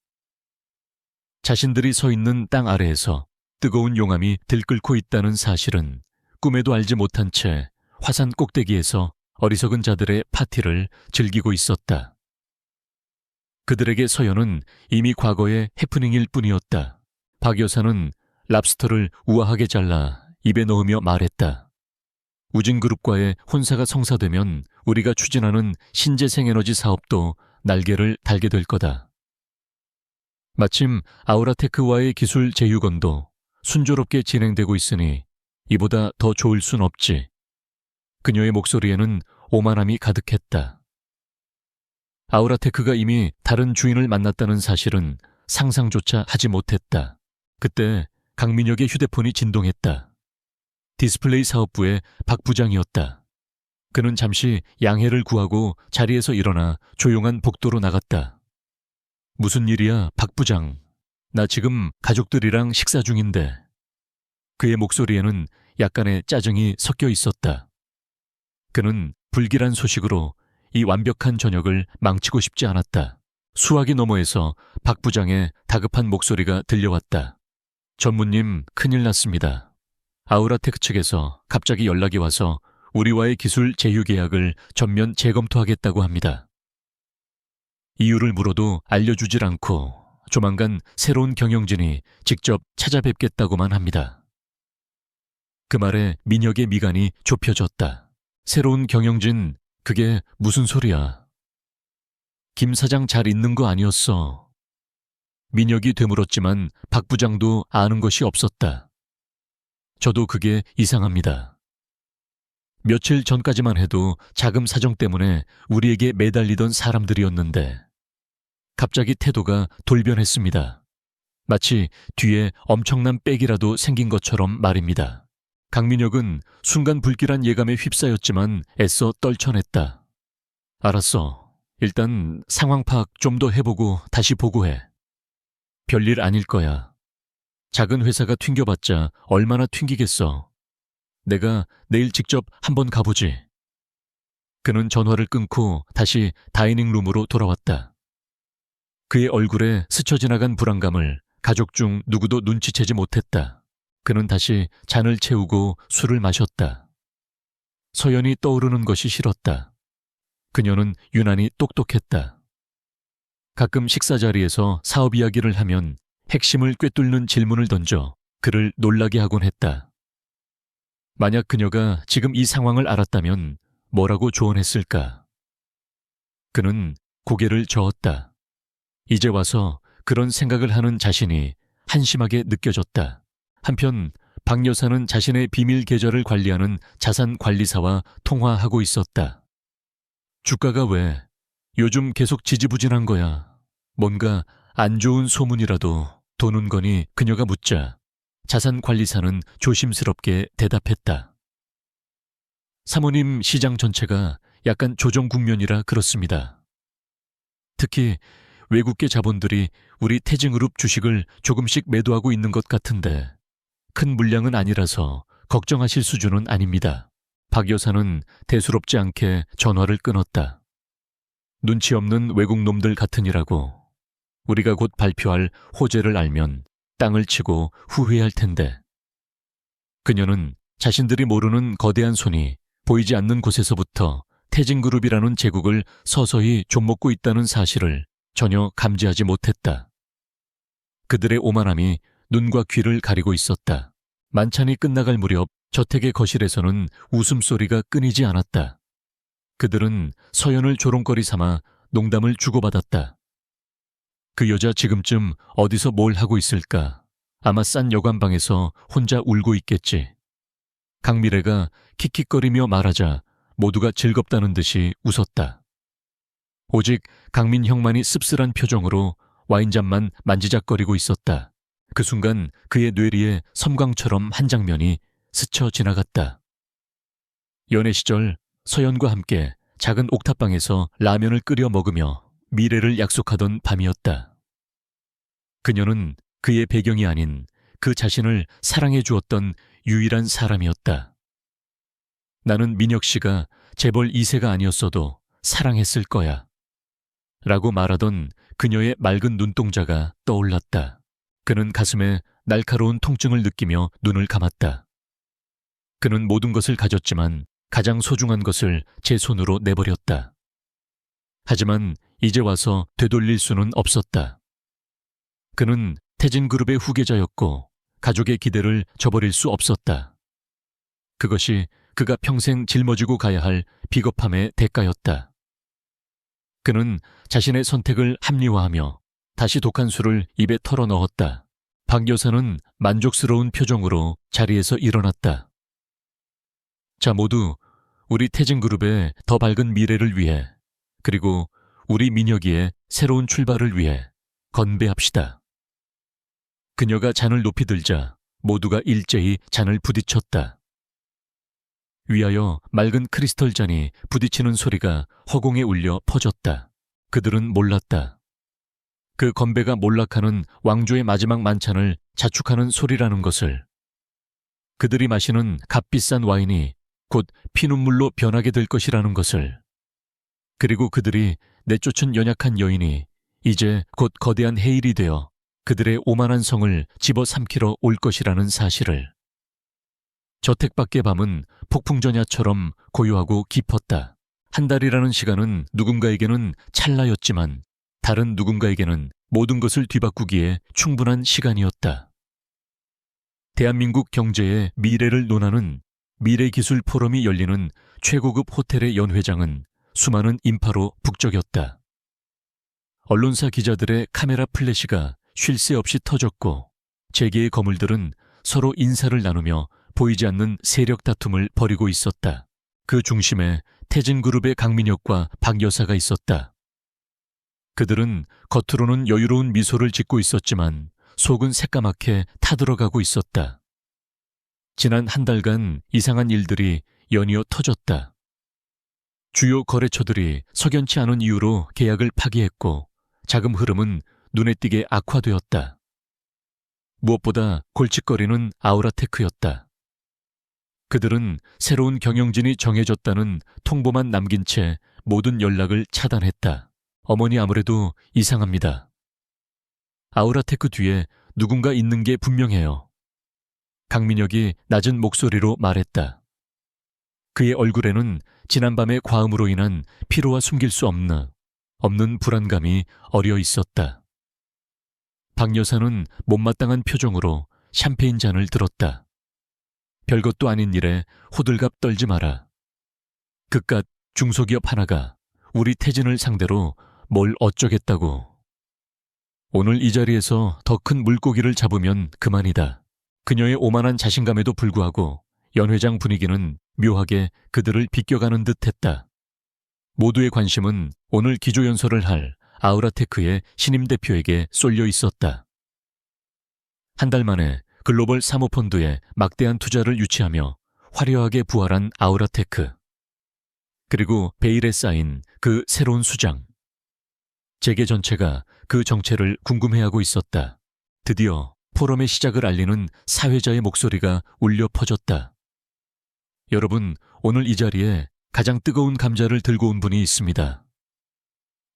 자신들이 서 있는 땅 아래에서 뜨거운 용암이 들끓고 있다는 사실은 꿈에도 알지 못한 채 화산 꼭대기에서 어리석은 자들의 파티를 즐기고 있었다. 그들에게 서연은 이미 과거의 해프닝일 뿐이었다. 박 여사는 랍스터를 우아하게 잘라 입에 넣으며 말했다. 우진그룹과의 혼사가 성사되면 우리가 추진하는 신재생에너지 사업도 날개를 달게 될 거다. 마침 아우라테크와의 기술 제휴건도 순조롭게 진행되고 있으니 이보다 더 좋을 순 없지. 그녀의 목소리에는 오만함이 가득했다. 아우라테크가 이미 다른 주인을 만났다는 사실은 상상조차 하지 못했다. 그때 강민혁의 휴대폰이 진동했다. 디스플레이 사업부의 박 부장이었다. 그는 잠시 양해를 구하고 자리에서 일어나 조용한 복도로 나갔다. 무슨 일이야, 박 부장. 나 지금 가족들이랑 식사 중인데. 그의 목소리에는 약간의 짜증이 섞여 있었다. 그는 불길한 소식으로 이 완벽한 저녁을 망치고 싶지 않았다. 수화기 너머에서 박 부장의 다급한 목소리가 들려왔다. 전무님, 큰일 났습니다. 아우라테크 측에서 갑자기 연락이 와서 우리와의 기술 제휴 계약을 전면 재검토하겠다고 합니다. 이유를 물어도 알려주질 않고 조만간 새로운 경영진이 직접 찾아뵙겠다고만 합니다. 그 말에 민혁의 미간이 좁혀졌다. 새로운 경영진, 그게 무슨 소리야? 김 사장 잘 있는 거 아니었어. 민혁이 되물었지만 박 부장도 아는 것이 없었다. 저도 그게 이상합니다. 며칠 전까지만 해도 자금 사정 때문에 우리에게 매달리던 사람들이었는데 갑자기 태도가 돌변했습니다. 마치 뒤에 엄청난 백이라도 생긴 것처럼 말입니다. 강민혁은 순간 불길한 예감에 휩싸였지만 애써 떨쳐냈다. 알았어. 일단 상황 파악 좀 더 해보고 다시 보고해. 별일 아닐 거야. 작은 회사가 튕겨봤자 얼마나 튕기겠어. 내가 내일 직접 한번 가보지. 그는 전화를 끊고 다시 다이닝룸으로 돌아왔다. 그의 얼굴에 스쳐 지나간 불안감을 가족 중 누구도 눈치채지 못했다. 그는 다시 잔을 채우고 술을 마셨다. 서연이 떠오르는 것이 싫었다. 그녀는 유난히 똑똑했다. 가끔 식사 자리에서 사업 이야기를 하면 핵심을 꿰뚫는 질문을 던져 그를 놀라게 하곤 했다. 만약 그녀가 지금 이 상황을 알았다면 뭐라고 조언했을까? 그는 고개를 저었다. 이제 와서 그런 생각을 하는 자신이 한심하게 느껴졌다. 한편 박 여사는 자신의 비밀 계좌를 관리하는 자산 관리사와 통화하고 있었다. 주가가 왜 요즘 계속 지지부진한 거야? 뭔가 안 좋은 소문이라도 도는 거니? 그녀가 묻자 자산 관리사는 조심스럽게 대답했다. 사모님, 시장 전체가 약간 조정 국면이라 그렇습니다. 특히 외국계 자본들이 우리 태진그룹 주식을 조금씩 매도하고 있는 것 같은데 큰 물량은 아니라서 걱정하실 수준은 아닙니다. 박 여사는 대수롭지 않게 전화를 끊었다. 눈치 없는 외국 놈들 같으니라고. 우리가 곧 발표할 호재를 알면 땅을 치고 후회할 텐데. 그녀는 자신들이 모르는 거대한 손이 보이지 않는 곳에서부터 태진그룹이라는 제국을 서서히 좀먹고 있다는 사실을 전혀 감지하지 못했다. 그들의 오만함이 눈과 귀를 가리고 있었다. 만찬이 끝나갈 무렵 저택의 거실에서는 웃음소리가 끊이지 않았다. 그들은 서연을 조롱거리 삼아 농담을 주고받았다. 그 여자 지금쯤 어디서 뭘 하고 있을까? 아마 싼 여관방에서 혼자 울고 있겠지. 강미래가 킥킥거리며 말하자 모두가 즐겁다는 듯이 웃었다. 오직 강민형만이 씁쓸한 표정으로 와인잔만 만지작거리고 있었다. 그 순간 그의 뇌리에 섬광처럼 한 장면이 스쳐 지나갔다. 연애 시절 서연과 함께 작은 옥탑방에서 라면을 끓여 먹으며 미래를 약속하던 밤이었다. 그녀는 그의 배경이 아닌 그 자신을 사랑해 주었던 유일한 사람이었다. 나는 민혁 씨가 재벌 2세가 아니었어도 사랑했을 거야. 라고 말하던 그녀의 맑은 눈동자가 떠올랐다. 그는 가슴에 날카로운 통증을 느끼며 눈을 감았다. 그는 모든 것을 가졌지만 가장 소중한 것을 제 손으로 내버렸다. 하지만 이제 와서 되돌릴 수는 없었다. 그는 태진그룹의 후계자였고 가족의 기대를 저버릴 수 없었다. 그것이 그가 평생 짊어지고 가야 할 비겁함의 대가였다. 그는 자신의 선택을 합리화하며 다시 독한 술을 입에 털어 넣었다. 박 여사는 만족스러운 표정으로 자리에서 일어났다. 자, 모두 우리 태진그룹의 더 밝은 미래를 위해, 그리고 우리 민혁이의 새로운 출발을 위해 건배합시다. 그녀가 잔을 높이 들자 모두가 일제히 잔을 부딪혔다. 위하여 맑은 크리스털 잔이 부딪히는 소리가 허공에 울려 퍼졌다. 그들은 몰랐다. 그 건배가 몰락하는 왕조의 마지막 만찬을 자축하는 소리라는 것을. 그들이 마시는 값비싼 와인이 곧 피눈물로 변하게 될 것이라는 것을. 그리고 그들이 내쫓은 연약한 여인이 이제 곧 거대한 해일이 되어 그들의 오만한 성을 집어삼키러 올 것이라는 사실을. 저택 밖의 밤은 폭풍전야처럼 고요하고 깊었다. 한 달이라는 시간은 누군가에게는 찰나였지만 다른 누군가에게는 모든 것을 뒤바꾸기에 충분한 시간이었다. 대한민국 경제의 미래를 논하는 미래기술 포럼이 열리는 최고급 호텔의 연회장은 수많은 인파로 북적였다. 언론사 기자들의 카메라 플래시가 쉴 새 없이 터졌고 재계의 거물들은 서로 인사를 나누며 보이지 않는 세력 다툼을 벌이고 있었다. 그 중심에 태진그룹의 강민혁과 박 여사가 있었다. 그들은 겉으로는 여유로운 미소를 짓고 있었지만 속은 새까맣게 타들어가고 있었다. 지난 한 달간 이상한 일들이 연이어 터졌다. 주요 거래처들이 석연치 않은 이유로 계약을 파기했고 자금 흐름은 눈에 띄게 악화되었다. 무엇보다 골칫거리는 아우라테크였다. 그들은 새로운 경영진이 정해졌다는 통보만 남긴 채 모든 연락을 차단했다. 어머니, 아무래도 이상합니다. 아우라테크 뒤에 누군가 있는 게 분명해요. 강민혁이 낮은 목소리로 말했다. 그의 얼굴에는 지난밤의 과음으로 인한 피로와 숨길 수 없는 불안감이 어려 있었다. 박 여사는 못마땅한 표정으로 샴페인 잔을 들었다. 별것도 아닌 일에 호들갑 떨지 마라. 그깟 중소기업 하나가 우리 태진을 상대로 뭘 어쩌겠다고. 오늘 이 자리에서 더 큰 물고기를 잡으면 그만이다. 그녀의 오만한 자신감에도 불구하고 연 회장 분위기는 묘하게 그들을 비껴가는 듯했다. 모두의 관심은 오늘 기조연설을 할 아우라테크의 신임 대표에게 쏠려 있었다. 한 달 만에 글로벌 사모펀드에 막대한 투자를 유치하며 화려하게 부활한 아우라테크. 그리고 베일에 쌓인 그 새로운 수장. 재계 전체가 그 정체를 궁금해하고 있었다. 드디어 포럼의 시작을 알리는 사회자의 목소리가 울려 퍼졌다. 여러분, 오늘 이 자리에 가장 뜨거운 감자를 들고 온 분이 있습니다.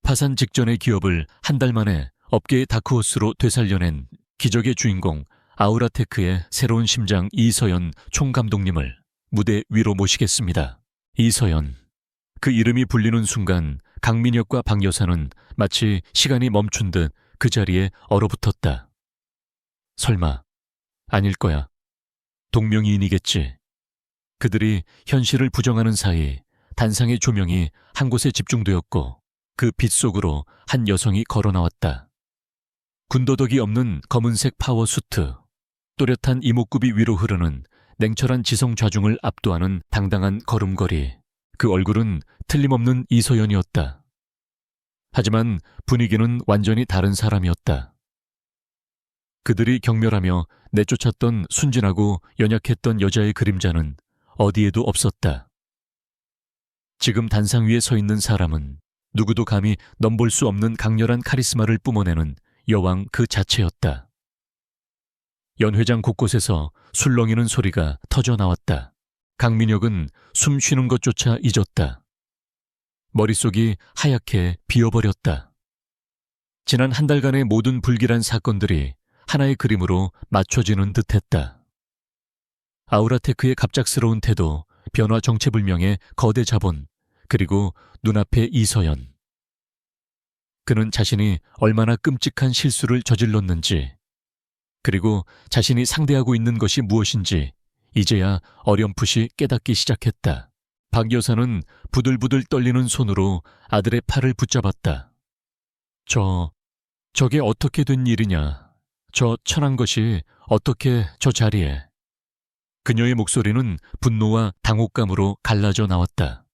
파산 직전의 기업을 한 달 만에 업계의 다크호스로 되살려낸 기적의 주인공 아우라테크의 새로운 심장 이서연 총감독님을 무대 위로 모시겠습니다. 이서연. 그 이름이 불리는 순간 강민혁과 박 여사는 마치 시간이 멈춘 듯 그 자리에 얼어붙었다. 설마 아닐 거야. 동명이인이겠지. 그들이 현실을 부정하는 사이 단상의 조명이 한 곳에 집중되었고 그 빛 속으로 한 여성이 걸어 나왔다. 군더더기 없는 검은색 파워 수트, 또렷한 이목구비 위로 흐르는 냉철한 지성 좌중을 압도하는 당당한 걸음걸이. 그 얼굴은 틀림없는 이서연이었다. 하지만 분위기는 완전히 다른 사람이었다. 그들이 경멸하며 내쫓았던 순진하고 연약했던 여자의 그림자는 어디에도 없었다. 지금 단상 위에 서 있는 사람은 누구도 감히 넘볼 수 없는 강렬한 카리스마를 뿜어내는 여왕 그 자체였다. 연회장 곳곳에서 술렁이는 소리가 터져 나왔다. 강민혁은 숨 쉬는 것조차 잊었다. 머릿속이 하얗게 비어버렸다. 지난 한 달간의 모든 불길한 사건들이 하나의 그림으로 맞춰지는 듯했다. 아우라테크의 갑작스러운 태도, 변화 정체불명의 거대 자본, 그리고 눈앞의 이서연. 그는 자신이 얼마나 끔찍한 실수를 저질렀는지, 그리고 자신이 상대하고 있는 것이 무엇인지 이제야 어렴풋이 깨닫기 시작했다. 박 여사는 부들부들 떨리는 손으로 아들의 팔을 붙잡았다. 저게 어떻게 된 일이냐. 저 천한 것이 어떻게 저 자리에. 그녀의 목소리는 분노와 당혹감으로 갈라져 나왔다.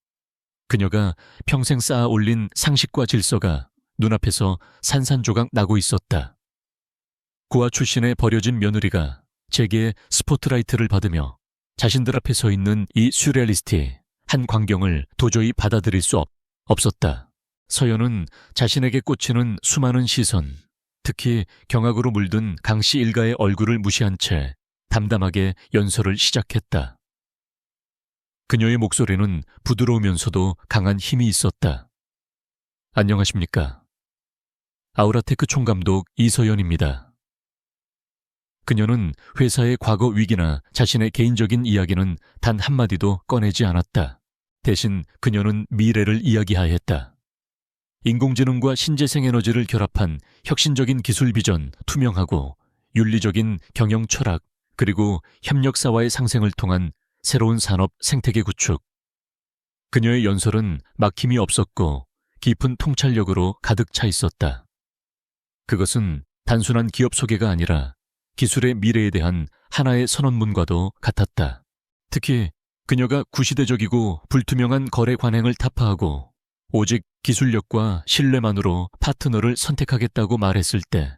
그녀가 평생 쌓아 올린 상식과 질서가 눈앞에서 산산조각 나고 있었다. 고아 출신의 버려진 며느리가 재계의 스포트라이트를 받으며 자신들 앞에 서 있는 이 슈레리스트의 한 광경을 도저히 받아들일 수 없었다. 서연은 자신에게 꽂히는 수많은 시선, 특히 경악으로 물든 강씨 일가의 얼굴을 무시한 채 담담하게 연설을 시작했다. 그녀의 목소리는 부드러우면서도 강한 힘이 있었다. 안녕하십니까. 아우라테크 총감독 이서연입니다. 그녀는 회사의 과거 위기나 자신의 개인적인 이야기는 단 한마디도 꺼내지 않았다. 대신 그녀는 미래를 이야기하였다. 인공지능과 신재생 에너지를 결합한 혁신적인 기술 비전, 투명하고 윤리적인 경영 철학, 그리고 협력사와의 상생을 통한 새로운 산업 생태계 구축. 그녀의 연설은 막힘이 없었고 깊은 통찰력으로 가득 차 있었다. 그것은 단순한 기업 소개가 아니라 기술의 미래에 대한 하나의 선언문과도 같았다. 특히 그녀가 구시대적이고 불투명한 거래 관행을 타파하고 오직 기술력과 신뢰만으로 파트너를 선택하겠다고 말했을 때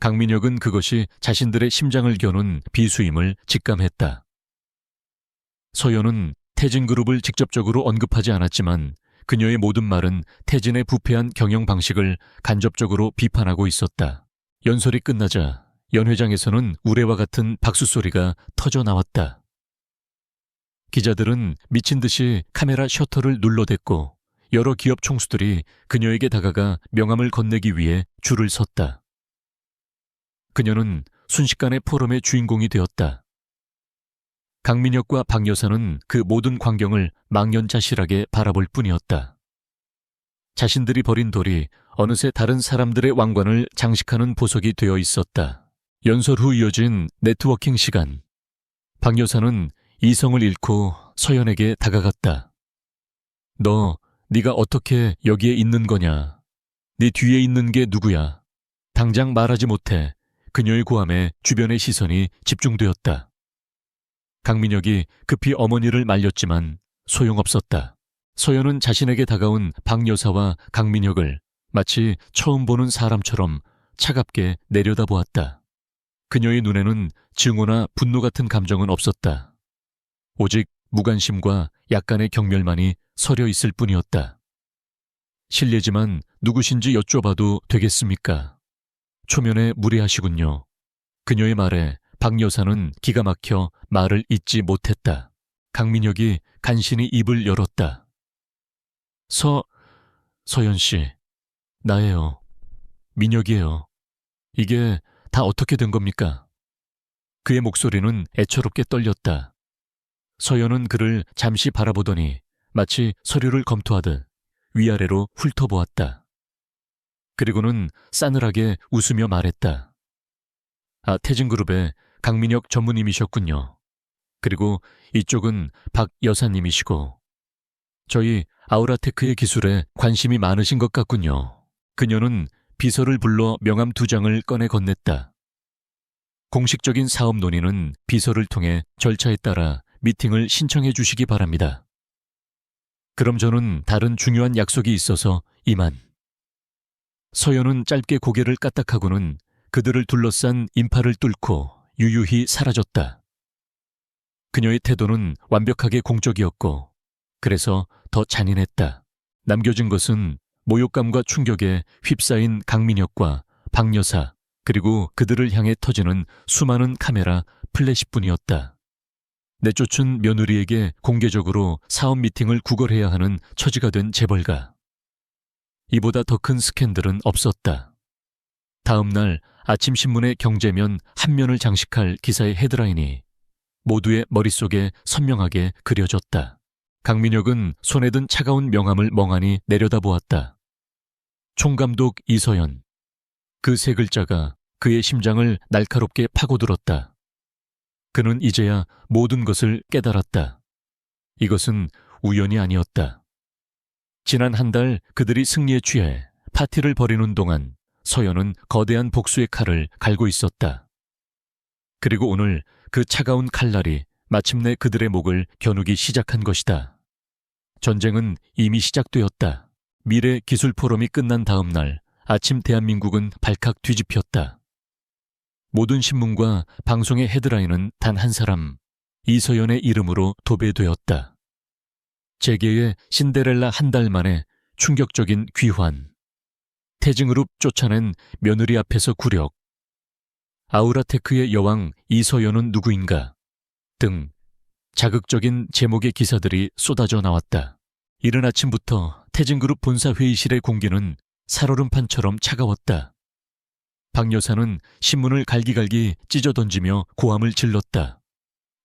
강민혁은 그것이 자신들의 심장을 겨눈 비수임을 직감했다. 서연은 태진그룹을 직접적으로 언급하지 않았지만 그녀의 모든 말은 태진의 부패한 경영 방식을 간접적으로 비판하고 있었다. 연설이 끝나자 연회장에서는 우레와 같은 박수 소리가 터져 나왔다. 기자들은 미친 듯이 카메라 셔터를 눌러댔고 여러 기업 총수들이 그녀에게 다가가 명함을 건네기 위해 줄을 섰다. 그녀는 순식간에 포럼의 주인공이 되었다. 강민혁과 박 여사는 그 모든 광경을 망연자실하게 바라볼 뿐이었다. 자신들이 버린 돌이 어느새 다른 사람들의 왕관을 장식하는 보석이 되어 있었다. 연설 후 이어진 네트워킹 시간. 박 여사는 이성을 잃고 서연에게 다가갔다. 네가 어떻게 여기에 있는 거냐? 네 뒤에 있는 게 누구야? 당장 말하지 못해. 그녀의 고함에 주변의 시선이 집중되었다. 강민혁이 급히 어머니를 말렸지만 소용없었다. 서연은 자신에게 다가온 박 여사와 강민혁을 마치 처음 보는 사람처럼 차갑게 내려다보았다. 그녀의 눈에는 증오나 분노 같은 감정은 없었다. 오직 무관심과 약간의 경멸만이 서려 있을 뿐이었다. 실례지만 누구신지 여쭤봐도 되겠습니까? 초면에 무례하시군요. 그녀의 말에 박 여사는 기가 막혀 말을 잇지 못했다. 강민혁이 간신히 입을 열었다. 서연 씨, 나예요. 민혁이에요. 이게 다 어떻게 된 겁니까? 그의 목소리는 애처롭게 떨렸다. 서연은 그를 잠시 바라보더니 마치 서류를 검토하듯 위아래로 훑어보았다. 그리고는 싸늘하게 웃으며 말했다. 태진그룹의 강민혁 전무님이셨군요. 그리고 이쪽은 박 여사님이시고 저희 아우라테크의 기술에 관심이 많으신 것 같군요. 그녀는 비서를 불러 명함 2장을 꺼내 건넸다. 공식적인 사업 논의는 비서를 통해 절차에 따라 미팅을 신청해 주시기 바랍니다. 그럼 저는 다른 중요한 약속이 있어서 이만. 서연은 짧게 고개를 까딱하고는 그들을 둘러싼 인파를 뚫고 유유히 사라졌다. 그녀의 태도는 완벽하게 공적이었고 그래서 더 잔인했다. 남겨진 것은 모욕감과 충격에 휩싸인 강민혁과 박 여사 그리고 그들을 향해 터지는 수많은 카메라 플래시뿐이었다. 내쫓은 며느리에게 공개적으로 사업 미팅을 구걸해야 하는 처지가 된 재벌가. 이보다 더 큰 스캔들은 없었다. 다음 날 아침 신문의 경제면 한 면을 장식할 기사의 헤드라인이 모두의 머릿속에 선명하게 그려졌다. 강민혁은 손에 든 차가운 명함을 멍하니 내려다보았다. 총감독 이서연. 그 세 글자가 그의 심장을 날카롭게 파고들었다. 그는 이제야 모든 것을 깨달았다. 이것은 우연이 아니었다. 지난 한 달 그들이 승리에 취해 파티를 벌이는 동안 서연은 거대한 복수의 칼을 갈고 있었다. 그리고 오늘 그 차가운 칼날이 마침내 그들의 목을 겨누기 시작한 것이다. 전쟁은 이미 시작되었다. 미래 기술 포럼이 끝난 다음 날 아침 대한민국은 발칵 뒤집혔다. 모든 신문과 방송의 헤드라인은 단 한 사람, 이서연의 이름으로 도배되었다. 재계의 신데렐라 한 달 만에 충격적인 귀환. 태징그룹 쫓아낸 며느리 앞에서 굴욕. 아우라테크의 여왕 이서연은 누구인가? 등 자극적인 제목의 기사들이 쏟아져 나왔다. 이른 아침부터 태진그룹 본사 회의실의 공기는 살얼음판처럼 차가웠다. 박 여사는 신문을 갈기갈기 찢어던지며 고함을 질렀다.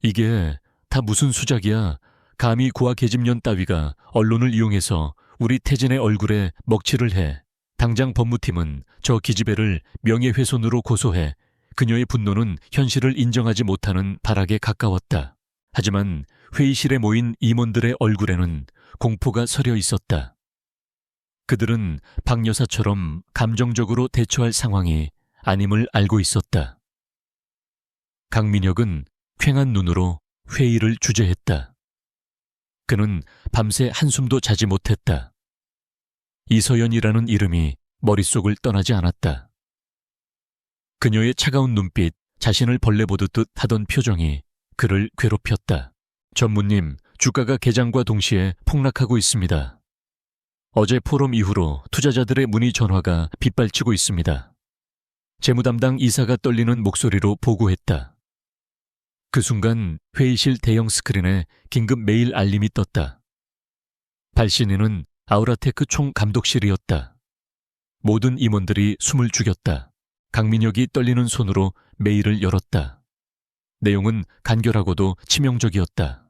이게 다 무슨 수작이야. 감히 고아 계집년 따위가 언론을 이용해서 우리 태진의 얼굴에 먹칠을 해. 당장 법무팀은 저 기집애를 명예훼손으로 고소해. 그녀의 분노는 현실을 인정하지 못하는 발악에 가까웠다. 하지만 회의실에 모인 임원들의 얼굴에는 공포가 서려 있었다. 그들은 박 여사처럼 감정적으로 대처할 상황이 아님을 알고 있었다. 강민혁은 퀭한 눈으로 회의를 주재했다. 그는 밤새 한숨도 자지 못했다. 이서연이라는 이름이 머릿속을 떠나지 않았다. 그녀의 차가운 눈빛, 자신을 벌레 보듯 하던 표정이 그를 괴롭혔다. 전무님, 주가가 개장과 동시에 폭락하고 있습니다. 어제 포럼 이후로 투자자들의 문의 전화가 빗발치고 있습니다. 재무담당 이사가 떨리는 목소리로 보고했다. 그 순간 회의실 대형 스크린에 긴급 메일 알림이 떴다. 발신인은 아우라테크 총감독실이었다. 모든 임원들이 숨을 죽였다. 강민혁이 떨리는 손으로 메일을 열었다. 내용은 간결하고도 치명적이었다.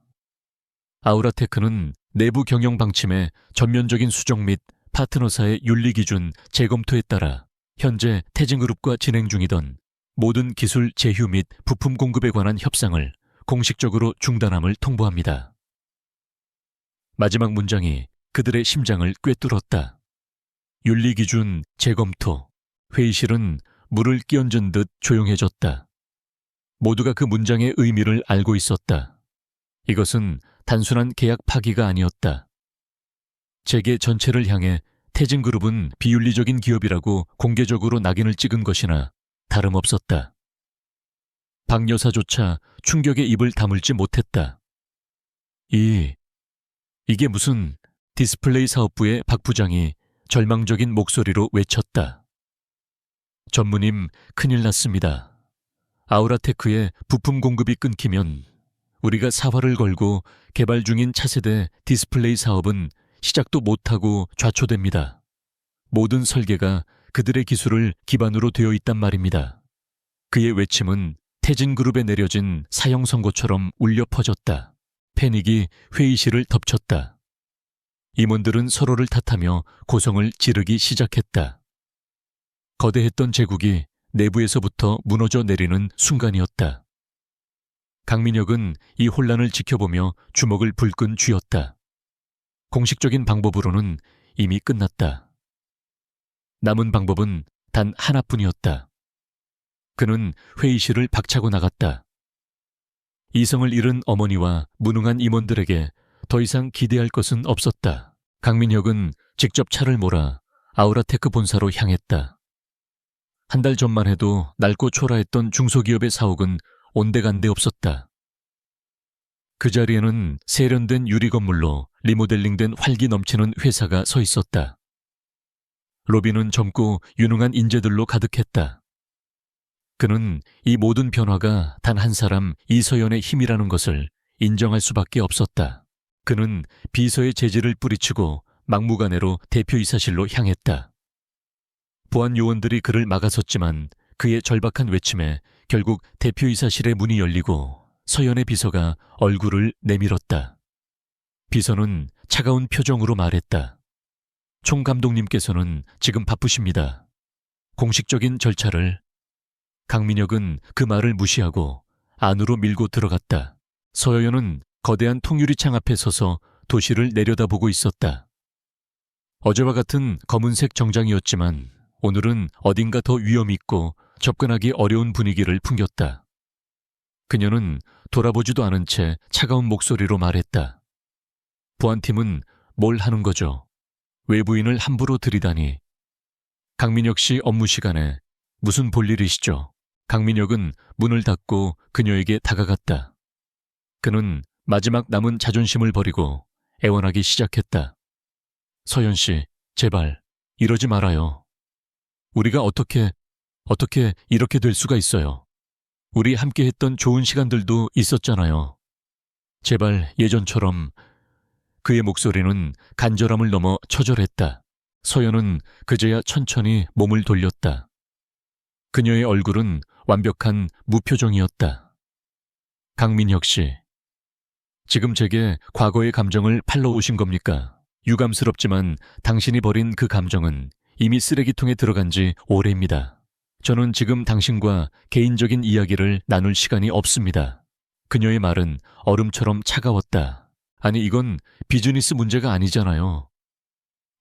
아우라테크는 내부 경영 방침의 전면적인 수정 및 파트너사의 윤리기준 재검토에 따라 현재 태진그룹과 진행 중이던 모든 기술 제휴 및 부품 공급에 관한 협상을 공식적으로 중단함을 통보합니다. 마지막 문장이 그들의 심장을 꿰뚫었다. 윤리기준 재검토. 회의실은 물을 끼얹은 듯 조용해졌다. 모두가 그 문장의 의미를 알고 있었다. 이것은 단순한 계약 파기가 아니었다. 재계 전체를 향해 태진그룹은 비윤리적인 기업이라고 공개적으로 낙인을 찍은 것이나 다름없었다. 박 여사조차 충격에 입을 다물지 못했다. 이게 무슨... 디스플레이 사업부의 박 부장이 절망적인 목소리로 외쳤다. 전무님, 큰일 났습니다. 아우라테크의 부품 공급이 끊기면 우리가 사활을 걸고 개발 중인 차세대 디스플레이 사업은 시작도 못하고 좌초됩니다. 모든 설계가 그들의 기술을 기반으로 되어 있단 말입니다. 그의 외침은 태진그룹에 내려진 사형 선고처럼 울려 퍼졌다. 패닉이 회의실을 덮쳤다. 임원들은 서로를 탓하며 고성을 지르기 시작했다. 거대했던 제국이 내부에서부터 무너져 내리는 순간이었다. 강민혁은 이 혼란을 지켜보며 주먹을 불끈 쥐었다. 공식적인 방법으로는 이미 끝났다. 남은 방법은 단 하나뿐이었다. 그는 회의실을 박차고 나갔다. 이성을 잃은 어머니와 무능한 임원들에게 더 이상 기대할 것은 없었다. 강민혁은 직접 차를 몰아 아우라테크 본사로 향했다. 한 달 전만 해도 낡고 초라했던 중소기업의 사옥은 온데간데 없었다. 그 자리에는 세련된 유리 건물로 리모델링된 활기 넘치는 회사가 서 있었다. 로비는 젊고 유능한 인재들로 가득했다. 그는 이 모든 변화가 단 한 사람 이서연의 힘이라는 것을 인정할 수밖에 없었다. 그는 비서의 재질을 뿌리치고 막무가내로 대표이사실로 향했다. 보안 요원들이 그를 막아섰지만 그의 절박한 외침에 결국 대표이사실의 문이 열리고 서연의 비서가 얼굴을 내밀었다. 비서는 차가운 표정으로 말했다. 총감독님께서는 지금 바쁘십니다. 공식적인 절차를... 강민혁은 그 말을 무시하고 안으로 밀고 들어갔다. 서여연은 거대한 통유리창 앞에 서서 도시를 내려다보고 있었다. 어제와 같은 검은색 정장이었지만 오늘은 어딘가 더 위험 있고 접근하기 어려운 분위기를 풍겼다. 그녀는 돌아보지도 않은 채 차가운 목소리로 말했다. 보안팀은 뭘 하는 거죠? 외부인을 함부로 들이다니. 강민혁 씨 업무 시간에 무슨 볼일이시죠? 강민혁은 문을 닫고 그녀에게 다가갔다. 그는 마지막 남은 자존심을 버리고 애원하기 시작했다. 서연 씨, 제발 이러지 말아요. 우리가 어떻게 이렇게 될 수가 있어요. 우리 함께 했던 좋은 시간들도 있었잖아요. 제발 예전처럼... 그의 목소리는 간절함을 넘어 처절했다. 서연은 그제야 천천히 몸을 돌렸다. 그녀의 얼굴은 완벽한 무표정이었다. 강민혁 씨, 지금 제게 과거의 감정을 팔러 오신 겁니까? 유감스럽지만 당신이 버린 그 감정은 이미 쓰레기통에 들어간 지 오래입니다. 저는 지금 당신과 개인적인 이야기를 나눌 시간이 없습니다. 그녀의 말은 얼음처럼 차가웠다. 아니, 이건 비즈니스 문제가 아니잖아요.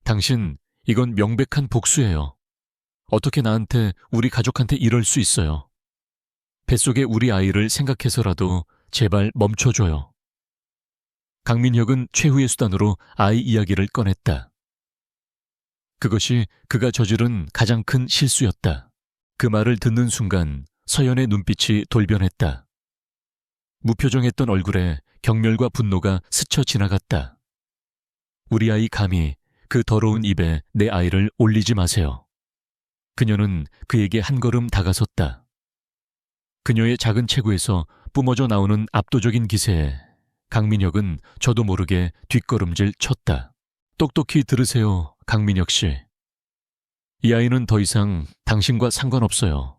당신, 이건 명백한 복수예요. 어떻게 나한테, 우리 가족한테 이럴 수 있어요. 뱃속의 우리 아이를 생각해서라도 제발 멈춰줘요. 강민혁은 최후의 수단으로 아이 이야기를 꺼냈다. 그것이 그가 저지른 가장 큰 실수였다. 그 말을 듣는 순간 서연의 눈빛이 돌변했다. 무표정했던 얼굴에 경멸과 분노가 스쳐 지나갔다. 우리 아이 감히 그 더러운 입에 내 아이를 올리지 마세요. 그녀는 그에게 한 걸음 다가섰다. 그녀의 작은 체구에서 뿜어져 나오는 압도적인 기세에 강민혁은 저도 모르게 뒷걸음질 쳤다. 똑똑히 들으세요, 강민혁 씨. 이 아이는 더 이상 당신과 상관없어요.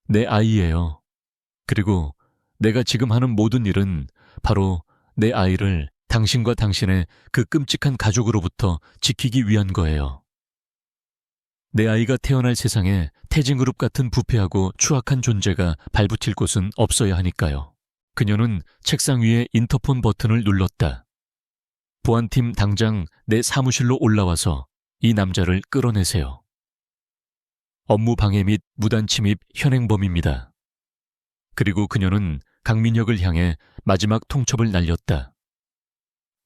내 아이예요. 그리고 내가 지금 하는 모든 일은 바로 내 아이를 당신과 당신의 그 끔찍한 가족으로부터 지키기 위한 거예요. 내 아이가 태어날 세상에 태진그룹 같은 부패하고 추악한 존재가 발붙일 곳은 없어야 하니까요. 그녀는 책상 위에 인터폰 버튼을 눌렀다. 보안팀 당장 내 사무실로 올라와서 이 남자를 끌어내세요. 업무 방해 및 무단 침입 현행범입니다. 그리고 그녀는 강민혁을 향해 마지막 통첩을 날렸다.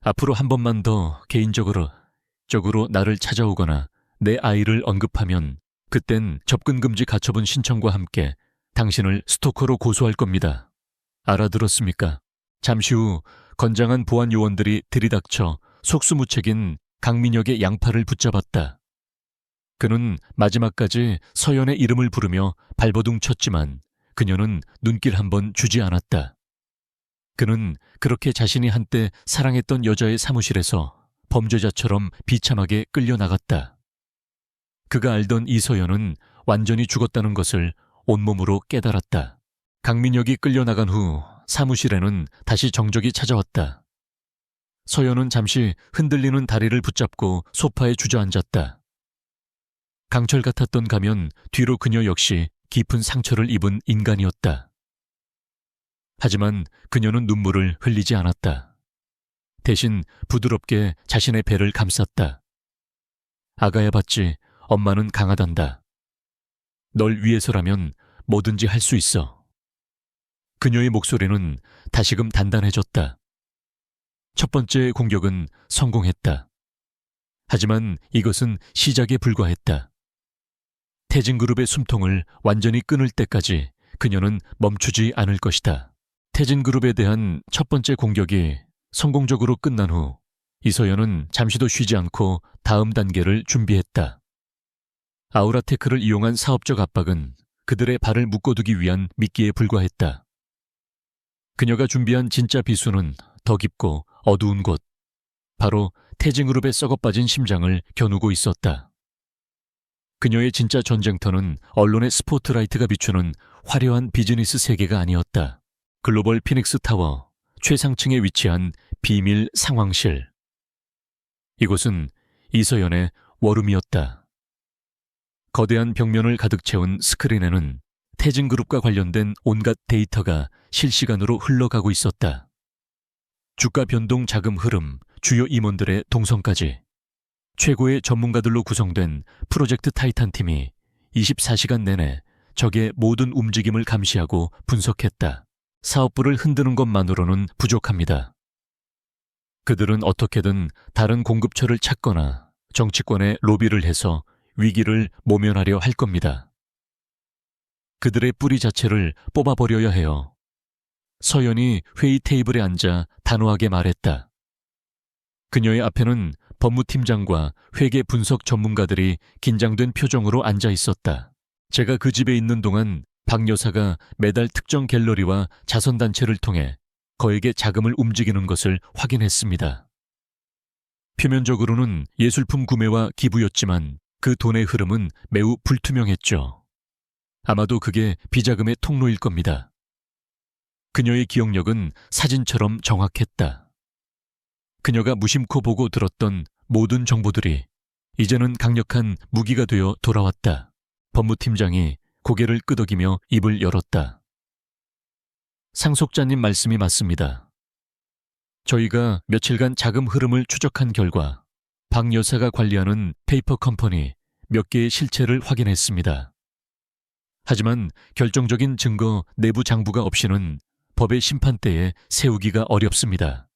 앞으로 한 번만 더 개인적으로 나를 찾아오거나 내 아이를 언급하면 그땐 접근금지 가처분 신청과 함께 당신을 스토커로 고소할 겁니다. 알아들었습니까? 잠시 후 건장한 보안 요원들이 들이닥쳐 속수무책인 강민혁의 양팔을 붙잡았다. 그는 마지막까지 서연의 이름을 부르며 발버둥 쳤지만 그녀는 눈길 한 번 주지 않았다. 그는 그렇게 자신이 한때 사랑했던 여자의 사무실에서 범죄자처럼 비참하게 끌려나갔다. 그가 알던 이서연은 완전히 죽었다는 것을 온몸으로 깨달았다. 강민혁이 끌려나간 후 사무실에는 다시 정적이 찾아왔다. 서연은 잠시 흔들리는 다리를 붙잡고 소파에 주저앉았다. 강철 같았던 가면 뒤로 그녀 역시 깊은 상처를 입은 인간이었다. 하지만 그녀는 눈물을 흘리지 않았다. 대신 부드럽게 자신의 배를 감쌌다. 아가야 봤지, 엄마는 강하단다. 널 위해서라면 뭐든지 할 수 있어. 그녀의 목소리는 다시금 단단해졌다. 첫 번째 공격은 성공했다. 하지만 이것은 시작에 불과했다. 태진그룹의 숨통을 완전히 끊을 때까지 그녀는 멈추지 않을 것이다. 태진그룹에 대한 첫 번째 공격이 성공적으로 끝난 후 이서연은 잠시도 쉬지 않고 다음 단계를 준비했다. 아우라테크를 이용한 사업적 압박은 그들의 발을 묶어두기 위한 미끼에 불과했다. 그녀가 준비한 진짜 비수는 더 깊고 어두운 곳, 바로 태진그룹의 썩어빠진 심장을 겨누고 있었다. 그녀의 진짜 전쟁터는 언론의 스포트라이트가 비추는 화려한 비즈니스 세계가 아니었다. 글로벌 피닉스 타워 최상층에 위치한 비밀 상황실. 이곳은 이서연의 워룸이었다. 거대한 벽면을 가득 채운 스크린에는 태진그룹과 관련된 온갖 데이터가 실시간으로 흘러가고 있었다. 주가 변동 자금 흐름, 주요 임원들의 동선까지 최고의 전문가들로 구성된 프로젝트 타이탄 팀이 24시간 내내 적의 모든 움직임을 감시하고 분석했다. 사업부를 흔드는 것만으로는 부족합니다. 그들은 어떻게든 다른 공급처를 찾거나 정치권에 로비를 해서 위기를 모면하려 할 겁니다. 그들의 뿌리 자체를 뽑아버려야 해요. 서연이 회의 테이블에 앉아 단호하게 말했다. 그녀의 앞에는 법무팀장과 회계 분석 전문가들이 긴장된 표정으로 앉아 있었다. 제가 그 집에 있는 동안 박 여사가 매달 특정 갤러리와 자선단체를 통해 거액의 자금을 움직이는 것을 확인했습니다. 표면적으로는 예술품 구매와 기부였지만 그 돈의 흐름은 매우 불투명했죠. 아마도 그게 비자금의 통로일 겁니다. 그녀의 기억력은 사진처럼 정확했다. 그녀가 무심코 보고 들었던 모든 정보들이 이제는 강력한 무기가 되어 돌아왔다. 법무팀장이 고개를 끄덕이며 입을 열었다. 상속자님 말씀이 맞습니다. 저희가 며칠간 자금 흐름을 추적한 결과 박 여사가 관리하는 페이퍼 컴퍼니 몇 개의 실체를 확인했습니다. 하지만 결정적인 증거 내부 장부가 없이는 법의 심판대에 세우기가 어렵습니다.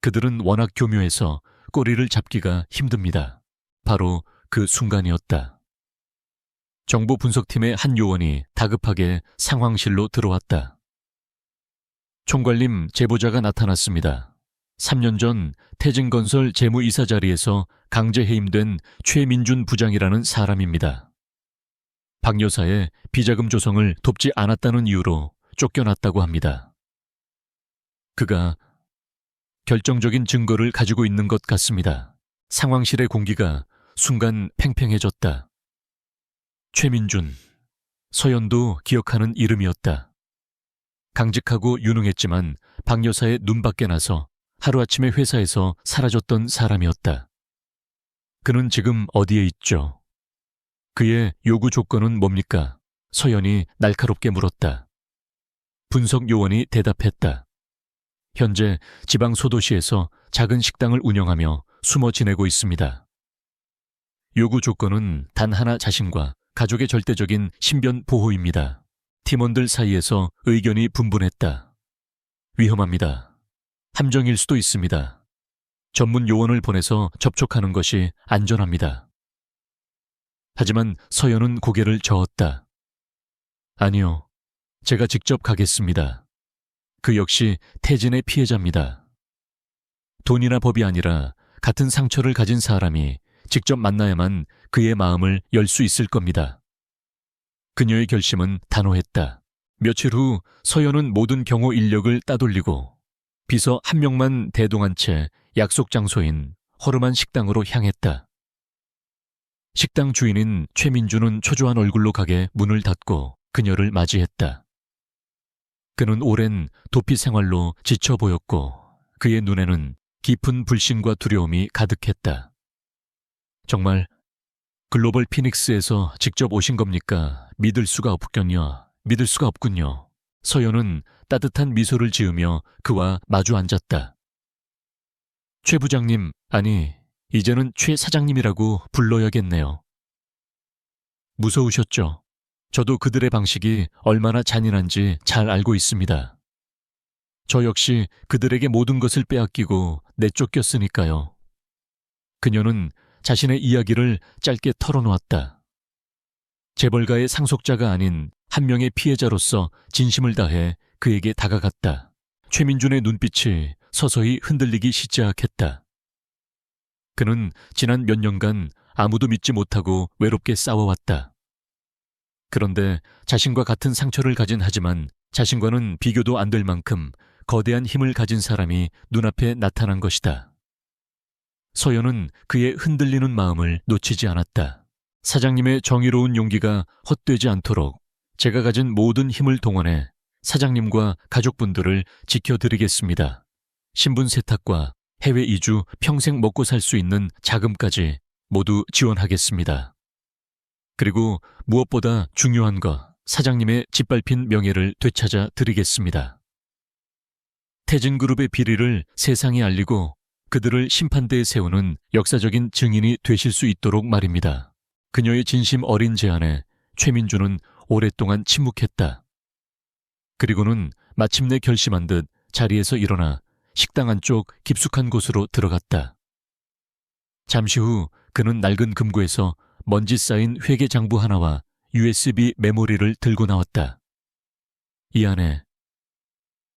그들은 워낙 교묘해서 꼬리를 잡기가 힘듭니다. 바로 그 순간이었다. 정보 분석팀의 한 요원이 다급하게 상황실로 들어왔다. 총괄님 제보자가 나타났습니다. 3년 전 태진건설 재무이사 자리에서 강제 해임된 최민준 부장이라는 사람입니다. 박 여사의 비자금 조성을 돕지 않았다는 이유로 쫓겨났다고 합니다. 그가 결정적인 증거를 가지고 있는 것 같습니다. 상황실의 공기가 순간 팽팽해졌다. 최민준, 서연도 기억하는 이름이었다. 강직하고 유능했지만 박 여사의 눈밖에 나서 하루아침에 회사에서 사라졌던 사람이었다. 그는 지금 어디에 있죠? 그의 요구 조건은 뭡니까? 서연이 날카롭게 물었다. 분석 요원이 대답했다. 현재 지방 소도시에서 작은 식당을 운영하며 숨어 지내고 있습니다. 요구 조건은 단 하나, 자신과 가족의 절대적인 신변 보호입니다. 팀원들 사이에서 의견이 분분했다. 위험합니다. 함정일 수도 있습니다. 전문 요원을 보내서 접촉하는 것이 안전합니다. 하지만 서연은 고개를 저었다. 아니요, 제가 직접 가겠습니다. 그 역시 태진의 피해자입니다. 돈이나 법이 아니라 같은 상처를 가진 사람이 직접 만나야만 그의 마음을 열 수 있을 겁니다. 그녀의 결심은 단호했다. 며칠 후 서연은 모든 경호 인력을 따돌리고 비서 한 명만 대동한 채 약속 장소인 허름한 식당으로 향했다. 식당 주인인 최민주는 초조한 얼굴로 가게 문을 닫고 그녀를 맞이했다. 그는 오랜 도피 생활로 지쳐 보였고 그의 눈에는 깊은 불신과 두려움이 가득했다. 정말 글로벌 피닉스에서 직접 오신 겁니까? 믿을 수가 없군요. 믿을 수가 없군요. 서연은 따뜻한 미소를 지으며 그와 마주 앉았다. 최 부장님, 아니, 이제는 최 사장님이라고 불러야겠네요. 무서우셨죠? 저도 그들의 방식이 얼마나 잔인한지 잘 알고 있습니다. 저 역시 그들에게 모든 것을 빼앗기고 내쫓겼으니까요. 그녀는 자신의 이야기를 짧게 털어놓았다. 재벌가의 상속자가 아닌 한 명의 피해자로서 진심을 다해 그에게 다가갔다. 최민준의 눈빛이 서서히 흔들리기 시작했다. 그는 지난 몇 년간 아무도 믿지 못하고 외롭게 싸워왔다. 그런데 자신과 같은 상처를 가진 하지만 자신과는 비교도 안 될 만큼 거대한 힘을 가진 사람이 눈앞에 나타난 것이다. 서연은 그의 흔들리는 마음을 놓치지 않았다. 사장님의 정의로운 용기가 헛되지 않도록 제가 가진 모든 힘을 동원해 사장님과 가족분들을 지켜드리겠습니다. 신분 세탁과 해외 이주, 평생 먹고 살 수 있는 자금까지 모두 지원하겠습니다. 그리고 무엇보다 중요한 것, 사장님의 짓밟힌 명예를 되찾아 드리겠습니다. 태진그룹의 비리를 세상에 알리고 그들을 심판대에 세우는 역사적인 증인이 되실 수 있도록 말입니다. 그녀의 진심 어린 제안에 최민주는 오랫동안 침묵했다. 그리고는 마침내 결심한 듯 자리에서 일어나 식당 안쪽 깊숙한 곳으로 들어갔다. 잠시 후 그는 낡은 금고에서 먼지 쌓인 회계 장부 하나와 USB 메모리를 들고 나왔다. 이 안에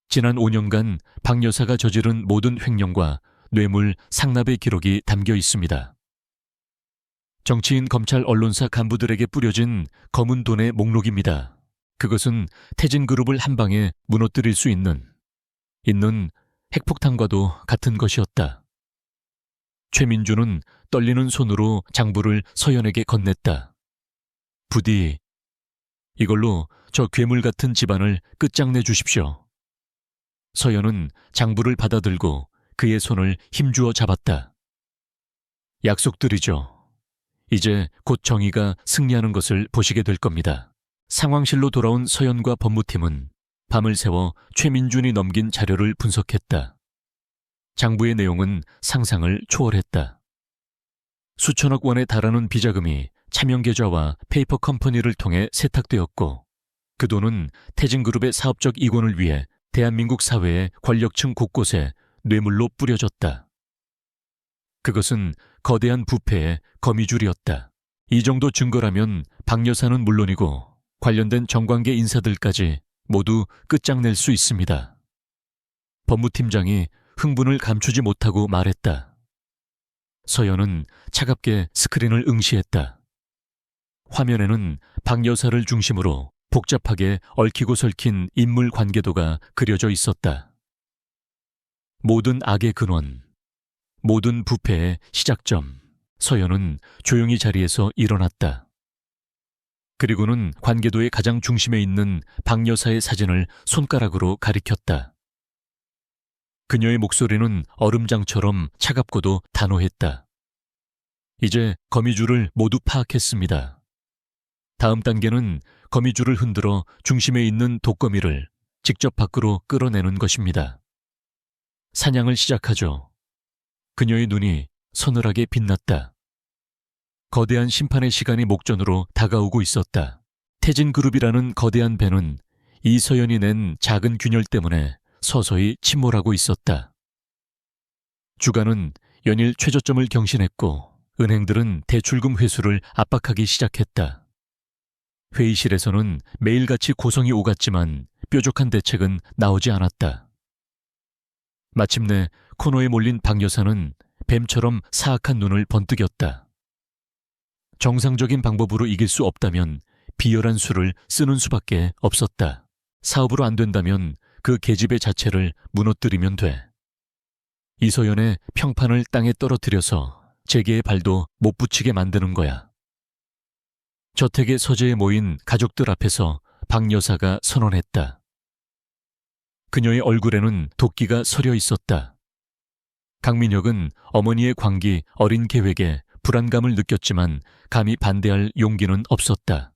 지난 5년간 박 여사가 저지른 모든 횡령과 뇌물 상납의 기록이 담겨 있습니다. 정치인, 검찰, 언론사 간부들에게 뿌려진 검은 돈의 목록입니다. 그것은 태진그룹을 한 방에 무너뜨릴 수 있는 핵폭탄과도 같은 것이었다. 최민주는 떨리는 손으로 장부를 서연에게 건넸다. 부디 이걸로 저 괴물 같은 집안을 끝장내 주십시오. 서연은 장부를 받아들고 그의 손을 힘주어 잡았다. 약속드리죠. 이제 곧 정의가 승리하는 것을 보시게 될 겁니다. 상황실로 돌아온 서연과 법무팀은 밤을 새워 최민준이 넘긴 자료를 분석했다. 장부의 내용은 상상을 초월했다. 수천억 원에 달하는 비자금이 차명계좌와 페이퍼 컴퍼니를 통해 세탁되었고 그 돈은 태진그룹의 사업적 이권을 위해 대한민국 사회의 권력층 곳곳에 뇌물로 뿌려졌다. 그것은 거대한 부패의 거미줄이었다. 이 정도 증거라면 박 여사는 물론이고 관련된 정관계 인사들까지 모두 끝장낼 수 있습니다. 법무팀장이 흥분을 감추지 못하고 말했다. 서연은 차갑게 스크린을 응시했다. 화면에는 박 여사를 중심으로 복잡하게 얽히고 설킨 인물 관계도가 그려져 있었다. 모든 악의 근원, 모든 부패의 시작점. 서연은 조용히 자리에서 일어났다. 그리고는 관계도의 가장 중심에 있는 박 여사의 사진을 손가락으로 가리켰다. 그녀의 목소리는 얼음장처럼 차갑고도 단호했다. 이제 거미줄을 모두 파악했습니다. 다음 단계는 거미줄을 흔들어 중심에 있는 독거미를 직접 밖으로 끌어내는 것입니다. 사냥을 시작하죠. 그녀의 눈이 서늘하게 빛났다. 거대한 심판의 시간이 목전으로 다가오고 있었다. 태진그룹이라는 거대한 배는 이서연이 낸 작은 균열 때문에 서서히 침몰하고 있었다. 주가는 연일 최저점을 경신했고 은행들은 대출금 회수를 압박하기 시작했다. 회의실에서는 매일같이 고성이 오갔지만 뾰족한 대책은 나오지 않았다. 마침내 코너에 몰린 박 여사는 뱀처럼 사악한 눈을 번뜩였다. 정상적인 방법으로 이길 수 없다면 비열한 수를 쓰는 수밖에 없었다. 사업으로 안 된다면 그 계집애 자체를 무너뜨리면 돼. 이서연의 평판을 땅에 떨어뜨려서 재계의 발도 못 붙이게 만드는 거야. 저택의 서재에 모인 가족들 앞에서 박 여사가 선언했다. 그녀의 얼굴에는 도끼가 서려 있었다. 강민혁은 어머니의 광기 어린 계획에 불안감을 느꼈지만 감히 반대할 용기는 없었다.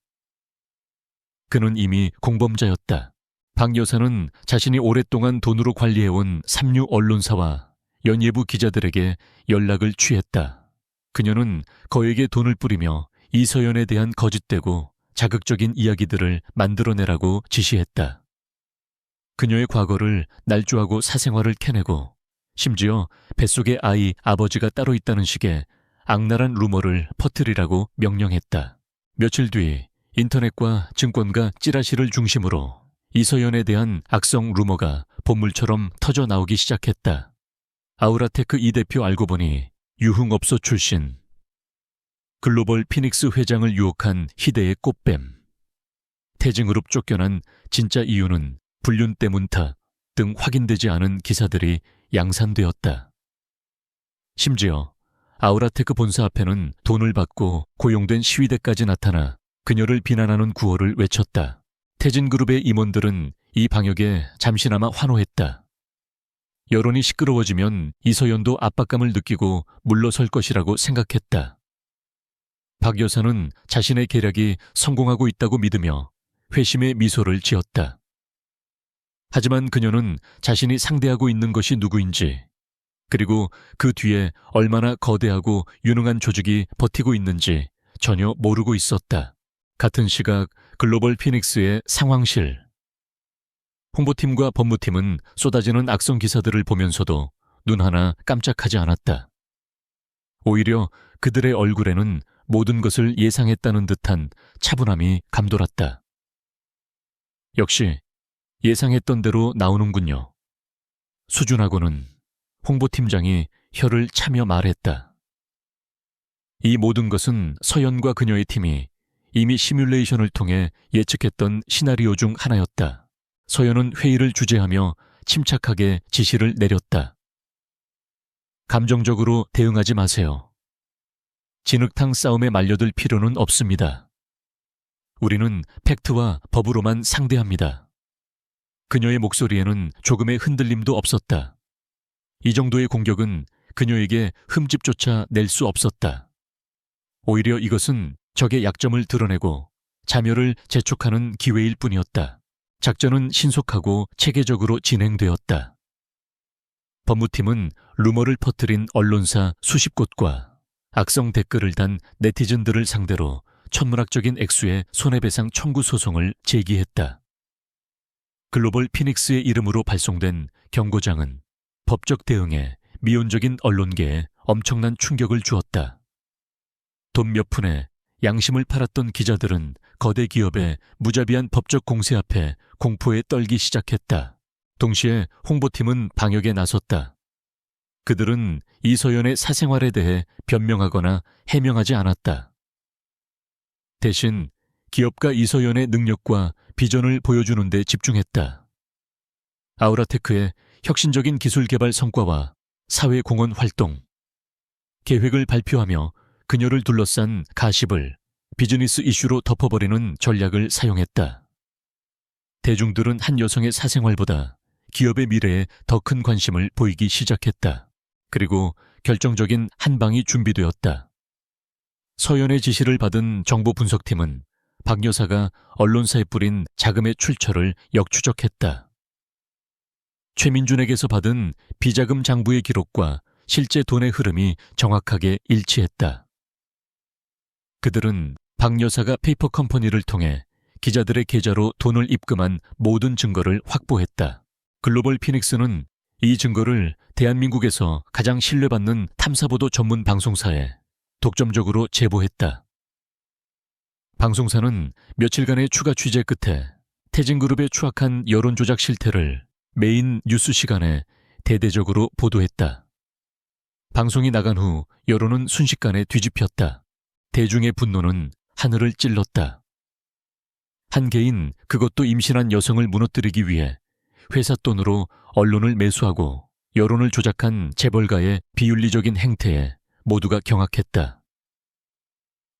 그는 이미 공범자였다. 박 여사는 자신이 오랫동안 돈으로 관리해온 삼류 언론사와 연예부 기자들에게 연락을 취했다. 그녀는 거액의 돈을 뿌리며 이서연에 대한 거짓되고 자극적인 이야기들을 만들어내라고 지시했다. 그녀의 과거를 날조하고 사생활을 캐내고 심지어 뱃속에 아이 아버지가 따로 있다는 식의 악랄한 루머를 퍼뜨리라고 명령했다. 며칠 뒤 인터넷과 증권가 찌라시를 중심으로 이서연에 대한 악성 루머가 본물처럼 터져 나오기 시작했다. 아우라테크 이 대표 알고 보니 유흥업소 출신, 글로벌 피닉스 회장을 유혹한 희대의 꽃뱀, 태진그룹 쫓겨난 진짜 이유는 불륜 때문 탓 등 확인되지 않은 기사들이 양산되었다. 심지어 아우라테크 본사 앞에는 돈을 받고 고용된 시위대까지 나타나 그녀를 비난하는 구호를 외쳤다. 태진그룹의 임원들은 이 방역에 잠시나마 환호했다. 여론이 시끄러워지면 이서연도 압박감을 느끼고 물러설 것이라고 생각했다. 박 여사는 자신의 계략이 성공하고 있다고 믿으며 회심의 미소를 지었다. 하지만 그녀는 자신이 상대하고 있는 것이 누구인지, 그리고 그 뒤에 얼마나 거대하고 유능한 조직이 버티고 있는지 전혀 모르고 있었다. 같은 시각 글로벌 피닉스의 상황실. 홍보팀과 법무팀은 쏟아지는 악성 기사들을 보면서도 눈 하나 깜짝하지 않았다. 오히려 그들의 얼굴에는 모든 것을 예상했다는 듯한 차분함이 감돌았다. 역시 예상했던 대로 나오는군요. 수준하고는 홍보팀장이 혀를 차며 말했다. 이 모든 것은 서연과 그녀의 팀이 이미 시뮬레이션을 통해 예측했던 시나리오 중 하나였다. 서연은 회의를 주재하며 침착하게 지시를 내렸다. 감정적으로 대응하지 마세요. 진흙탕 싸움에 말려들 필요는 없습니다. 우리는 팩트와 법으로만 상대합니다. 그녀의 목소리에는 조금의 흔들림도 없었다. 이 정도의 공격은 그녀에게 흠집조차 낼 수 없었다. 오히려 이것은 적의 약점을 드러내고 자멸을 재촉하는 기회일 뿐이었다. 작전은 신속하고 체계적으로 진행되었다. 법무팀은 루머를 퍼뜨린 언론사 수십 곳과 악성 댓글을 단 네티즌들을 상대로 천문학적인 액수의 손해배상 청구 소송을 제기했다. 글로벌 피닉스의 이름으로 발송된 경고장은 법적 대응에 미온적인 언론계에 엄청난 충격을 주었다. 돈 몇 푼에 양심을 팔았던 기자들은 거대 기업의 무자비한 법적 공세 앞에 공포에 떨기 시작했다. 동시에 홍보팀은 방역에 나섰다. 그들은 이서연의 사생활에 대해 변명하거나 해명하지 않았다. 대신 기업가 이서연의 능력과 비전을 보여주는 데 집중했다. 아우라테크의 혁신적인 기술 개발 성과와 사회공헌 활동, 계획을 발표하며 그녀를 둘러싼 가십을 비즈니스 이슈로 덮어버리는 전략을 사용했다. 대중들은 한 여성의 사생활보다 기업의 미래에 더 큰 관심을 보이기 시작했다. 그리고 결정적인 한 방이 준비되었다. 서연의 지시를 받은 정보 분석팀은 박 여사가 언론사에 뿌린 자금의 출처를 역추적했다. 최민준에게서 받은 비자금 장부의 기록과 실제 돈의 흐름이 정확하게 일치했다. 그들은 박 여사가 페이퍼 컴퍼니를 통해 기자들의 계좌로 돈을 입금한 모든 증거를 확보했다. 글로벌 피닉스는 이 증거를 대한민국에서 가장 신뢰받는 탐사보도 전문 방송사에 독점적으로 제보했다. 방송사는 며칠간의 추가 취재 끝에 태진그룹의 추악한 여론조작 실태를 메인 뉴스 시간에 대대적으로 보도했다. 방송이 나간 후 여론은 순식간에 뒤집혔다. 대중의 분노는 하늘을 찔렀다. 한 개인, 그것도 임신한 여성을 무너뜨리기 위해 회사 돈으로 언론을 매수하고 여론을 조작한 재벌가의 비윤리적인 행태에 모두가 경악했다.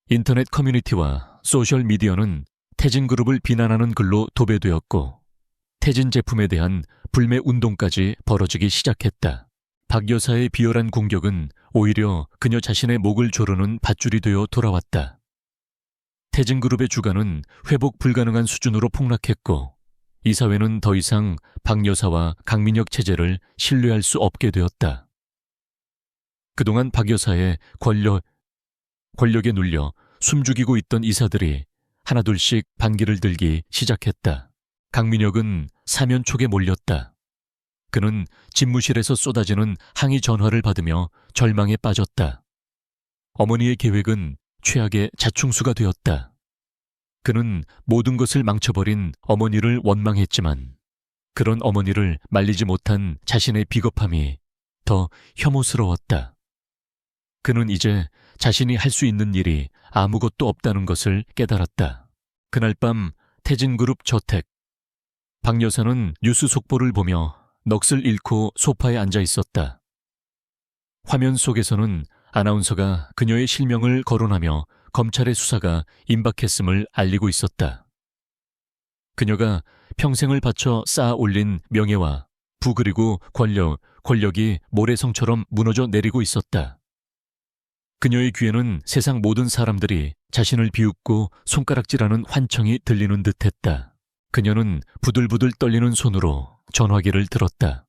인터넷 커뮤니티와 소셜미디어는 태진그룹을 비난하는 글로 도배되었고 태진 제품에 대한 불매 운동까지 벌어지기 시작했다. 박 여사의 비열한 공격은 오히려 그녀 자신의 목을 조르는 밧줄이 되어 돌아왔다. 태진그룹의 주가는 회복 불가능한 수준으로 폭락했고 이사회는 더 이상 박 여사와 강민혁 체제를 신뢰할 수 없게 되었다. 그동안 박 여사의 권력에 눌려 숨죽이고 있던 이사들이 하나둘씩 반기를 들기 시작했다. 강민혁은 사면촉에 몰렸다. 그는 집무실에서 쏟아지는 항의 전화를 받으며 절망에 빠졌다. 어머니의 계획은 최악의 자충수가 되었다. 그는 모든 것을 망쳐버린 어머니를 원망했지만 그런 어머니를 말리지 못한 자신의 비겁함이 더 혐오스러웠다. 그는 이제 자신이 할 수 있는 일이 아무것도 없다는 것을 깨달았다. 그날 밤 태진그룹 저택. 박 여사는 뉴스 속보를 보며 넋을 잃고 소파에 앉아 있었다. 화면 속에서는 아나운서가 그녀의 실명을 거론하며 검찰의 수사가 임박했음을 알리고 있었다. 그녀가 평생을 바쳐 쌓아 올린 명예와 부 그리고 권력이 모래성처럼 무너져 내리고 있었다. 그녀의 귀에는 세상 모든 사람들이 자신을 비웃고 손가락질하는 환청이 들리는 듯했다. 그녀는 부들부들 떨리는 손으로 전화기를 들었다.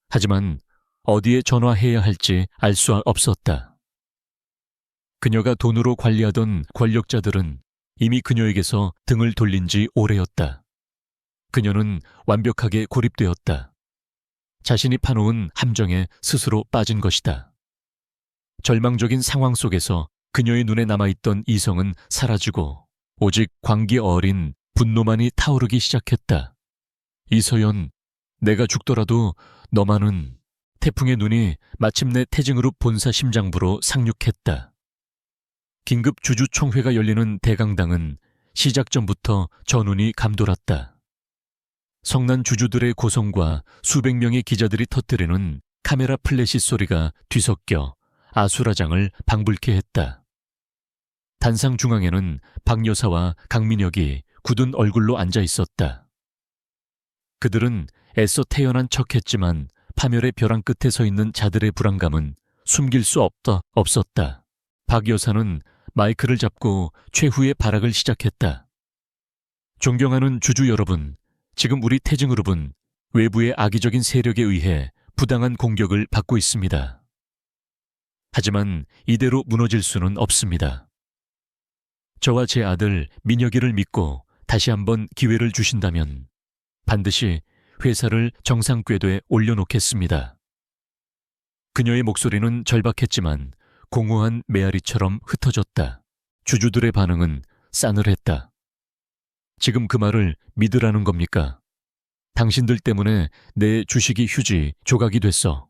하지만 어디에 전화해야 할지 알 수 없었다. 그녀가 돈으로 관리하던 권력자들은 이미 그녀에게서 등을 돌린 지 오래였다. 그녀는 완벽하게 고립되었다. 자신이 파놓은 함정에 스스로 빠진 것이다. 절망적인 상황 속에서 그녀의 눈에 남아있던 이성은 사라지고 오직 광기 어린 분노만이 타오르기 시작했다. 이서연, 내가 죽더라도 너만은. 태풍의 눈이 마침내 태진그룹 본사 심장부로 상륙했다. 긴급 주주총회가 열리는 대강당은 시작 전부터 전운이 감돌았다. 성난 주주들의 고성과 수백 명의 기자들이 터뜨리는 카메라 플래시 소리가 뒤섞여 아수라장을 방불케 했다. 단상 중앙에는 박 여사와 강민혁이 굳은 얼굴로 앉아 있었다. 그들은 애써 태연한 척했지만 파멸의 벼랑 끝에 서 있는 자들의 불안감은 숨길 수 없었다. 박 여사는 마이크를 잡고 최후의 발악을 시작했다. 존경하는 주주 여러분, 지금 우리 태진그룹은 외부의 악의적인 세력에 의해 부당한 공격을 받고 있습니다. 하지만 이대로 무너질 수는 없습니다. 저와 제 아들 민혁이를 믿고 다시 한번 기회를 주신다면 반드시 회사를 정상궤도에 올려놓겠습니다. 그녀의 목소리는 절박했지만 공허한 메아리처럼 흩어졌다. 주주들의 반응은 싸늘했다. 지금 그 말을 믿으라는 겁니까? 당신들 때문에 내 주식이 휴지 조각이 됐어.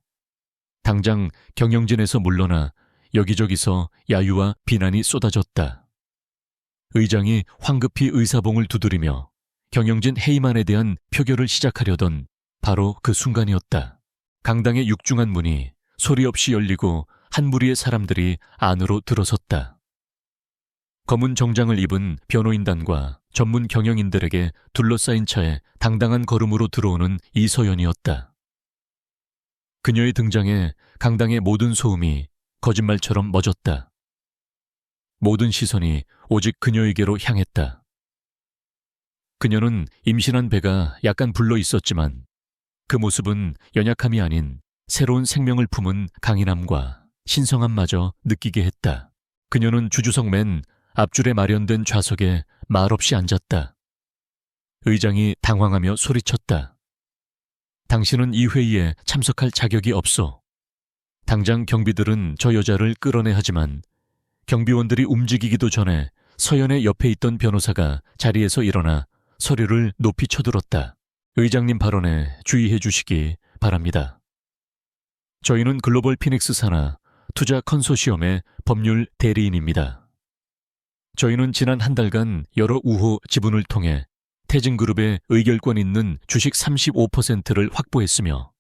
당장 경영진에서 물러나 여기저기서 야유와 비난이 쏟아졌다. 의장이 황급히 의사봉을 두드리며 경영진 해임안에 대한 표결을 시작하려던 바로 그 순간이었다. 강당의 육중한 문이 소리 없이 열리고 한 무리의 사람들이 안으로 들어섰다. 검은 정장을 입은 변호인단과 전문 경영인들에게 둘러싸인 차에 당당한 걸음으로 들어오는 이서연이었다. 그녀의 등장에 강당의 모든 소음이 거짓말처럼 멎었다. 모든 시선이 오직 그녀에게로 향했다. 그녀는 임신한 배가 약간 불러 있었지만 그 모습은 연약함이 아닌 새로운 생명을 품은 강인함과 신성함마저 느끼게 했다. 그녀는 주주석 맨 앞줄에 마련된 좌석에 말없이 앉았다. 의장이 당황하며 소리쳤다. 당신은 이 회의에 참석할 자격이 없어. 당장 경비들은 저 여자를 끌어내야 하지만 경비원들이 움직이기도 전에 서연의 옆에 있던 변호사가 자리에서 일어나 서류를 높이 쳐들었다. 의장님 발언에 주의해 주시기 바랍니다. 저희는 글로벌 피닉스 산하 투자 컨소시엄의 법률 대리인입니다. 저희는 지난 한 달간 여러 우호 지분을 통해 태진그룹의 의결권 있는 주식 35%를 확보했으며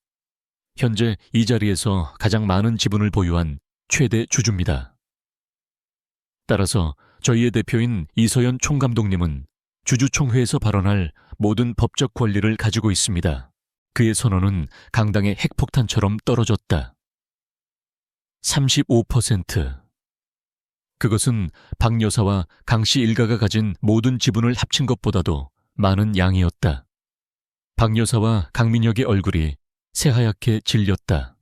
현재 이 자리에서 가장 많은 지분을 보유한 최대 주주입니다. 따라서 저희의 대표인 이서연 총감독님은 주주총회에서 발언할 모든 법적 권리를 가지고 있습니다. 그의 선언은 강당의 핵폭탄처럼 떨어졌다. 35%. 그것은 박 여사와 강 씨 일가가 가진 모든 지분을 합친 것보다도 많은 양이었다. 박 여사와 강민혁의 얼굴이 새하얗게 질렸다.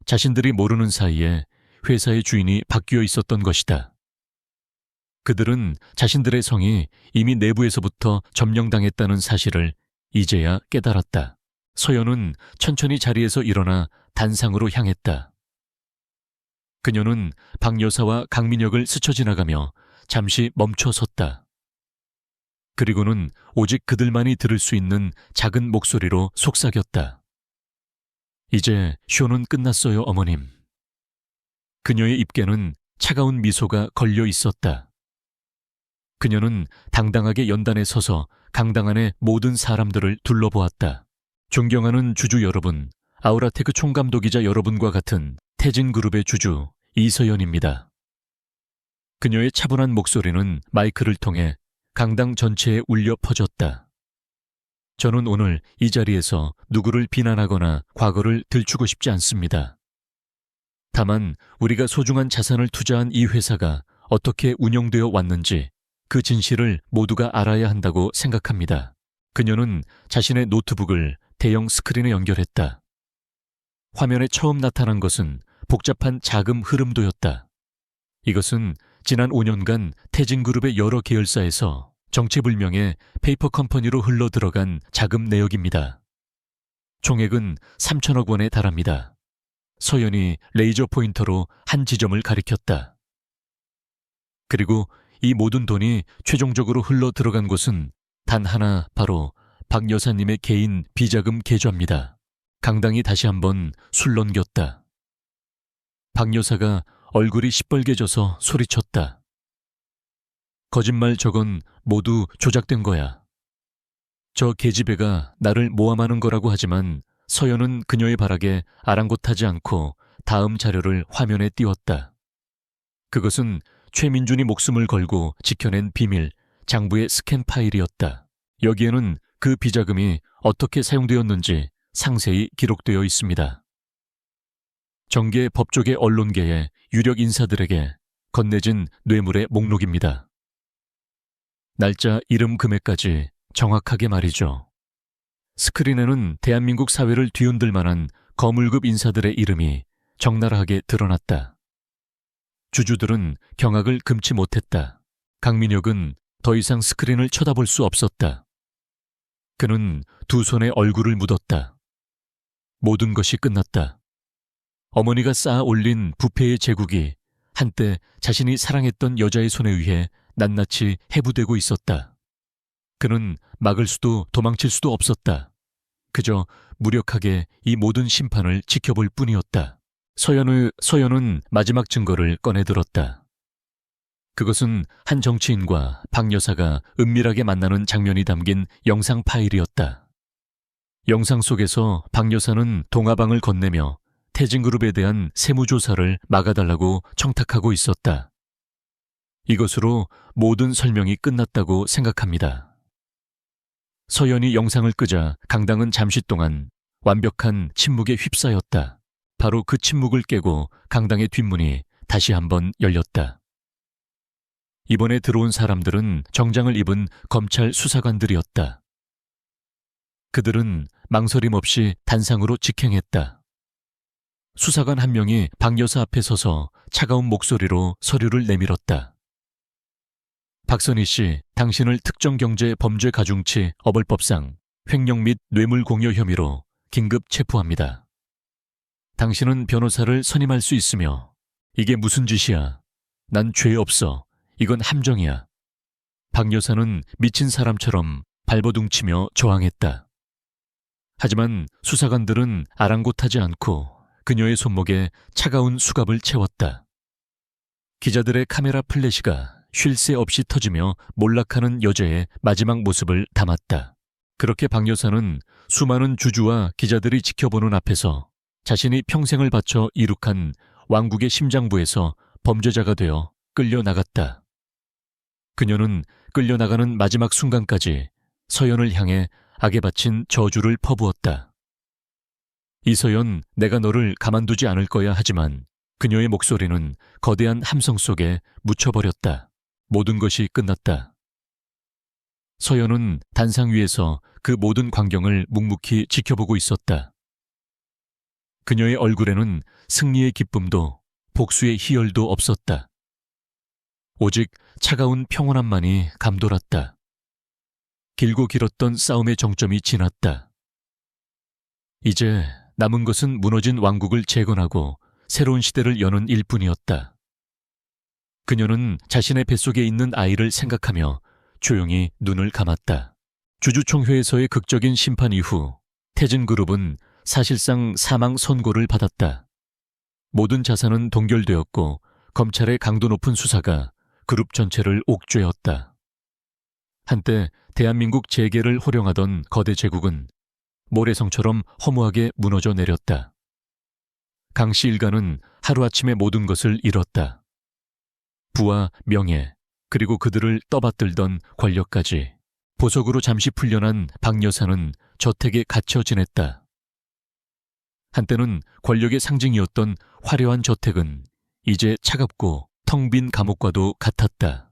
자신들이 모르는 사이에 회사의 주인이 바뀌어 있었던 것이다. 그들은 자신들의 성이 이미 내부에서부터 점령당했다는 사실을 이제야 깨달았다. 서연은 천천히 자리에서 일어나 단상으로 향했다. 그녀는 박 여사와 강민혁을 스쳐 지나가며 잠시 멈춰 섰다. 그리고는 오직 그들만이 들을 수 있는 작은 목소리로 속삭였다. 이제 쇼는 끝났어요, 어머님. 그녀의 입에는 차가운 미소가 걸려 있었다. 그녀는 당당하게 연단에 서서 강당 안의 모든 사람들을 둘러보았다. 존경하는 주주 여러분, 아우라테크 총감독이자 여러분과 같은 태진그룹의 주주 이서연입니다. 그녀의 차분한 목소리는 마이크를 통해 강당 전체에 울려 퍼졌다. 저는 오늘 이 자리에서 누구를 비난하거나 과거를 들추고 싶지 않습니다. 다만 우리가 소중한 자산을 투자한 이 회사가 어떻게 운영되어 왔는지 그 진실을 모두가 알아야 한다고 생각합니다. 그녀는 자신의 노트북을 대형 스크린에 연결했다. 화면에 처음 나타난 것은 복잡한 자금 흐름도였다. 이것은 지난 5년간 태진그룹의 여러 계열사에서 정체불명의 페이퍼 컴퍼니로 흘러들어간 자금 내역입니다. 총액은 3천억 원에 달합니다. 서연이 레이저 포인터로 한 지점을 가리켰다. 그리고 이 모든 돈이 최종적으로 흘러들어간 곳은 단 하나, 바로 박 여사님의 개인 비자금 계좌입니다. 강당이 다시 한번 술 넘겼다. 박 여사가 얼굴이 시뻘개져서 소리쳤다. 거짓말, 저건 모두 조작된 거야. 저 계집애가 나를 모함하는 거라고 하지만 서연은 그녀의 발악에 아랑곳하지 않고 다음 자료를 화면에 띄웠다. 그것은 최민준이 목숨을 걸고 지켜낸 비밀, 장부의 스캔 파일이었다. 여기에는 그 비자금이 어떻게 사용되었는지 상세히 기록되어 있습니다. 정계, 법조계, 언론계의 유력 인사들에게 건네진 뇌물의 목록입니다. 날짜, 이름, 금액까지 정확하게 말이죠. 스크린에는 대한민국 사회를 뒤흔들 만한 거물급 인사들의 이름이 적나라하게 드러났다. 주주들은 경악을 금치 못했다. 강민혁은 더 이상 스크린을 쳐다볼 수 없었다. 그는 두 손에 얼굴을 묻었다. 모든 것이 끝났다. 어머니가 쌓아 올린 부패의 제국이 한때 자신이 사랑했던 여자의 손에 의해 낱낱이 해부되고 있었다. 그는 막을 수도 도망칠 수도 없었다. 그저 무력하게 이 모든 심판을 지켜볼 뿐이었다. 서연은 마지막 증거를 꺼내들었다. 그것은 한 정치인과 박 여사가 은밀하게 만나는 장면이 담긴 영상 파일이었다. 영상 속에서 박 여사는 동화방을 건네며 태진그룹에 대한 세무조사를 막아달라고 청탁하고 있었다. 이것으로 모든 설명이 끝났다고 생각합니다. 서연이 영상을 끄자 강당은 잠시 동안 완벽한 침묵에 휩싸였다. 바로 그 침묵을 깨고 강당의 뒷문이 다시 한번 열렸다. 이번에 들어온 사람들은 정장을 입은 검찰 수사관들이었다. 그들은 망설임 없이 단상으로 직행했다. 수사관 한 명이 박 여사 앞에 서서 차가운 목소리로 서류를 내밀었다. 박선희 씨, 당신을 특정경제범죄가중치 어벌법상 횡령 및 뇌물공여 혐의로 긴급 체포합니다. 당신은 변호사를 선임할 수 있으며 이게 무슨 짓이야? 난 죄 없어. 이건 함정이야. 박 여사는 미친 사람처럼 발버둥치며 저항했다. 하지만 수사관들은 아랑곳하지 않고 그녀의 손목에 차가운 수갑을 채웠다. 기자들의 카메라 플래시가 쉴 새 없이 터지며 몰락하는 여자의 마지막 모습을 담았다. 그렇게 박 여사는 수많은 주주와 기자들이 지켜보는 앞에서 자신이 평생을 바쳐 이룩한 왕국의 심장부에서 범죄자가 되어 끌려나갔다. 그녀는 끌려나가는 마지막 순간까지 서연을 향해 악에 바친 저주를 퍼부었다. 이서연, 내가 너를 가만두지 않을 거야 하지만 그녀의 목소리는 거대한 함성 속에 묻혀버렸다. 모든 것이 끝났다. 서연은 단상 위에서 그 모든 광경을 묵묵히 지켜보고 있었다. 그녀의 얼굴에는 승리의 기쁨도 복수의 희열도 없었다. 오직 차가운 평온함만이 감돌았다. 길고 길었던 싸움의 정점이 지났다. 이제 남은 것은 무너진 왕국을 재건하고 새로운 시대를 여는 일뿐이었다. 그녀는 자신의 뱃속에 있는 아이를 생각하며 조용히 눈을 감았다. 주주총회에서의 극적인 심판 이후 태진그룹은 사실상 사망 선고를 받았다. 모든 자산은 동결되었고 검찰의 강도 높은 수사가 그룹 전체를 옥죄었다. 한때 대한민국 재계를 호령하던 거대 제국은 모래성처럼 허무하게 무너져 내렸다. 강씨 일가는 하루아침에 모든 것을 잃었다. 부와 명예, 그리고 그들을 떠받들던 권력까지. 보석으로 잠시 풀려난 박 여사는 저택에 갇혀 지냈다. 한때는 권력의 상징이었던 화려한 저택은 이제 차갑고 텅 빈 감옥과도 같았다.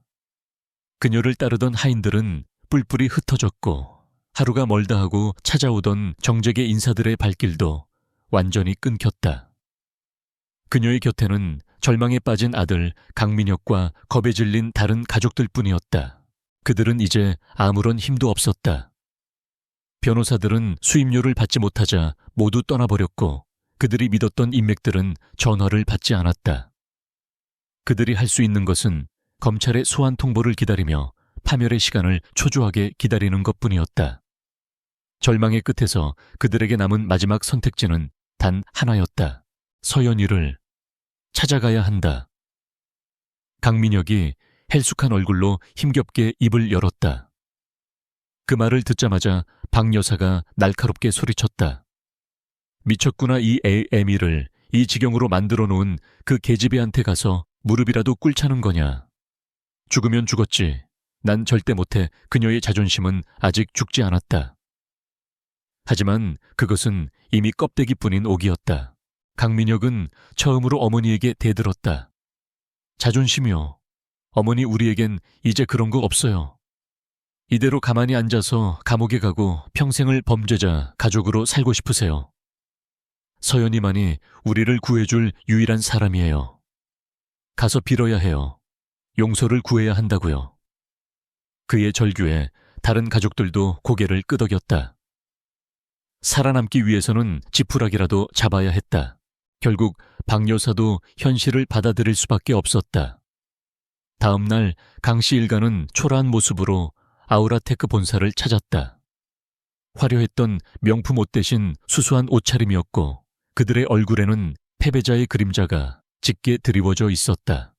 그녀를 따르던 하인들은 뿔뿔이 흩어졌고 하루가 멀다 하고 찾아오던 정재계 인사들의 발길도 완전히 끊겼다. 그녀의 곁에는 절망에 빠진 아들 강민혁과 겁에 질린 다른 가족들뿐이었다. 그들은 이제 아무런 힘도 없었다. 변호사들은 수임료를 받지 못하자 모두 떠나버렸고 그들이 믿었던 인맥들은 전화를 받지 않았다. 그들이 할 수 있는 것은 검찰의 소환 통보를 기다리며 파멸의 시간을 초조하게 기다리는 것뿐이었다. 절망의 끝에서 그들에게 남은 마지막 선택지는 단 하나였다. 서연이를 찾아가야 한다. 강민혁이 헬쑥한 얼굴로 힘겹게 입을 열었다. 그 말을 듣자마자 박 여사가 날카롭게 소리쳤다. 미쳤구나 이 애미를 이 지경으로 만들어 놓은 그 계집애한테 가서 무릎이라도 꿇자는 거냐. 죽으면 죽었지. 난 절대 못해. 그녀의 자존심은 아직 죽지 않았다. 하지만 그것은 이미 껍데기뿐인 옥이었다. 강민혁은 처음으로 어머니에게 대들었다. 자존심이요. 어머니 우리에겐 이제 그런 거 없어요. 이대로 가만히 앉아서 감옥에 가고 평생을 범죄자 가족으로 살고 싶으세요. 서연이만이 우리를 구해줄 유일한 사람이에요. 가서 빌어야 해요. 용서를 구해야 한다고요. 그의 절규에 다른 가족들도 고개를 끄덕였다. 살아남기 위해서는 지푸라기라도 잡아야 했다. 결국 박 여사도 현실을 받아들일 수밖에 없었다. 다음 날 강씨 일가는 초라한 모습으로 아우라테크 본사를 찾았다. 화려했던 명품 옷 대신 수수한 옷차림이었고 그들의 얼굴에는 패배자의 그림자가 짙게 드리워져 있었다.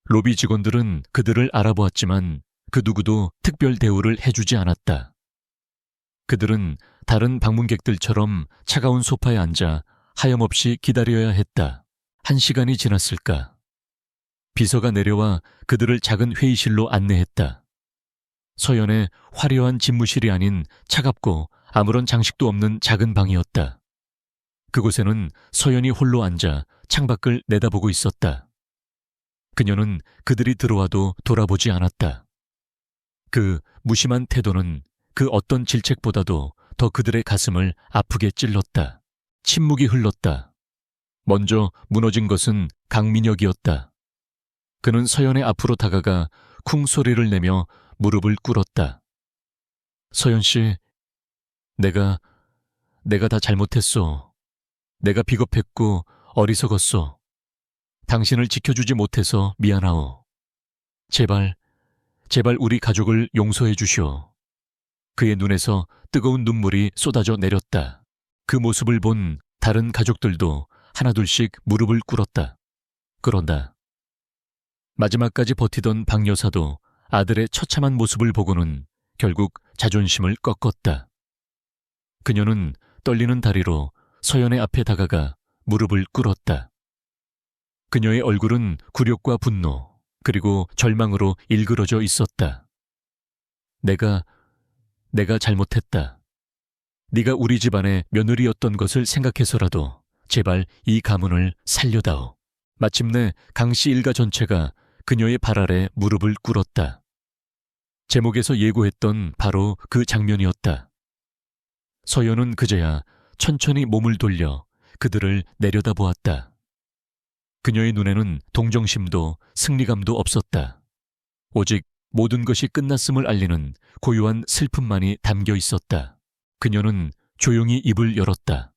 로비 직원들은 그들을 알아보았지만 그 누구도 특별 대우를 해주지 않았다. 그들은 다른 방문객들처럼 차가운 소파에 앉아 하염없이 기다려야 했다. 1시간이 지났을까. 비서가 내려와 그들을 작은 회의실로 안내했다. 서연의 화려한 집무실이 아닌 차갑고 아무런 장식도 없는 작은 방이었다. 그곳에는 서연이 홀로 앉아 창밖을 내다보고 있었다. 그녀는 그들이 들어와도 돌아보지 않았다. 그 무심한 태도는 그 어떤 질책보다도 더 그들의 가슴을 아프게 찔렀다. 침묵이 흘렀다. 먼저 무너진 것은 강민혁이었다. 그는 서연의 앞으로 다가가 쿵 소리를 내며 무릎을 꿇었다. 서연 씨, 내가 다 잘못했어. 내가 비겁했고 어리석었어. 당신을 지켜주지 못해서 미안하오. 제발 우리 가족을 용서해 주시오. 그의 눈에서 뜨거운 눈물이 쏟아져 내렸다. 그 모습을 본 다른 가족들도 하나둘씩 무릎을 꿇었다. 그런다. 마지막까지 버티던 박 여사도 아들의 처참한 모습을 보고는 결국 자존심을 꺾었다. 그녀는 떨리는 다리로 서연의 앞에 다가가 무릎을 꿇었다. 그녀의 얼굴은 굴욕과 분노, 그리고 절망으로 일그러져 있었다. 내가 잘못했다. 네가 우리 집안의 며느리였던 것을 생각해서라도 제발 이 가문을 살려다오. 마침내 강씨 일가 전체가 그녀의 발 아래 무릎을 꿇었다. 제목에서 예고했던 바로 그 장면이었다. 서연은 그제야 천천히 몸을 돌려 그들을 내려다보았다. 그녀의 눈에는 동정심도 승리감도 없었다. 오직 모든 것이 끝났음을 알리는 고요한 슬픔만이 담겨 있었다. 그녀는 조용히 입을 열었다.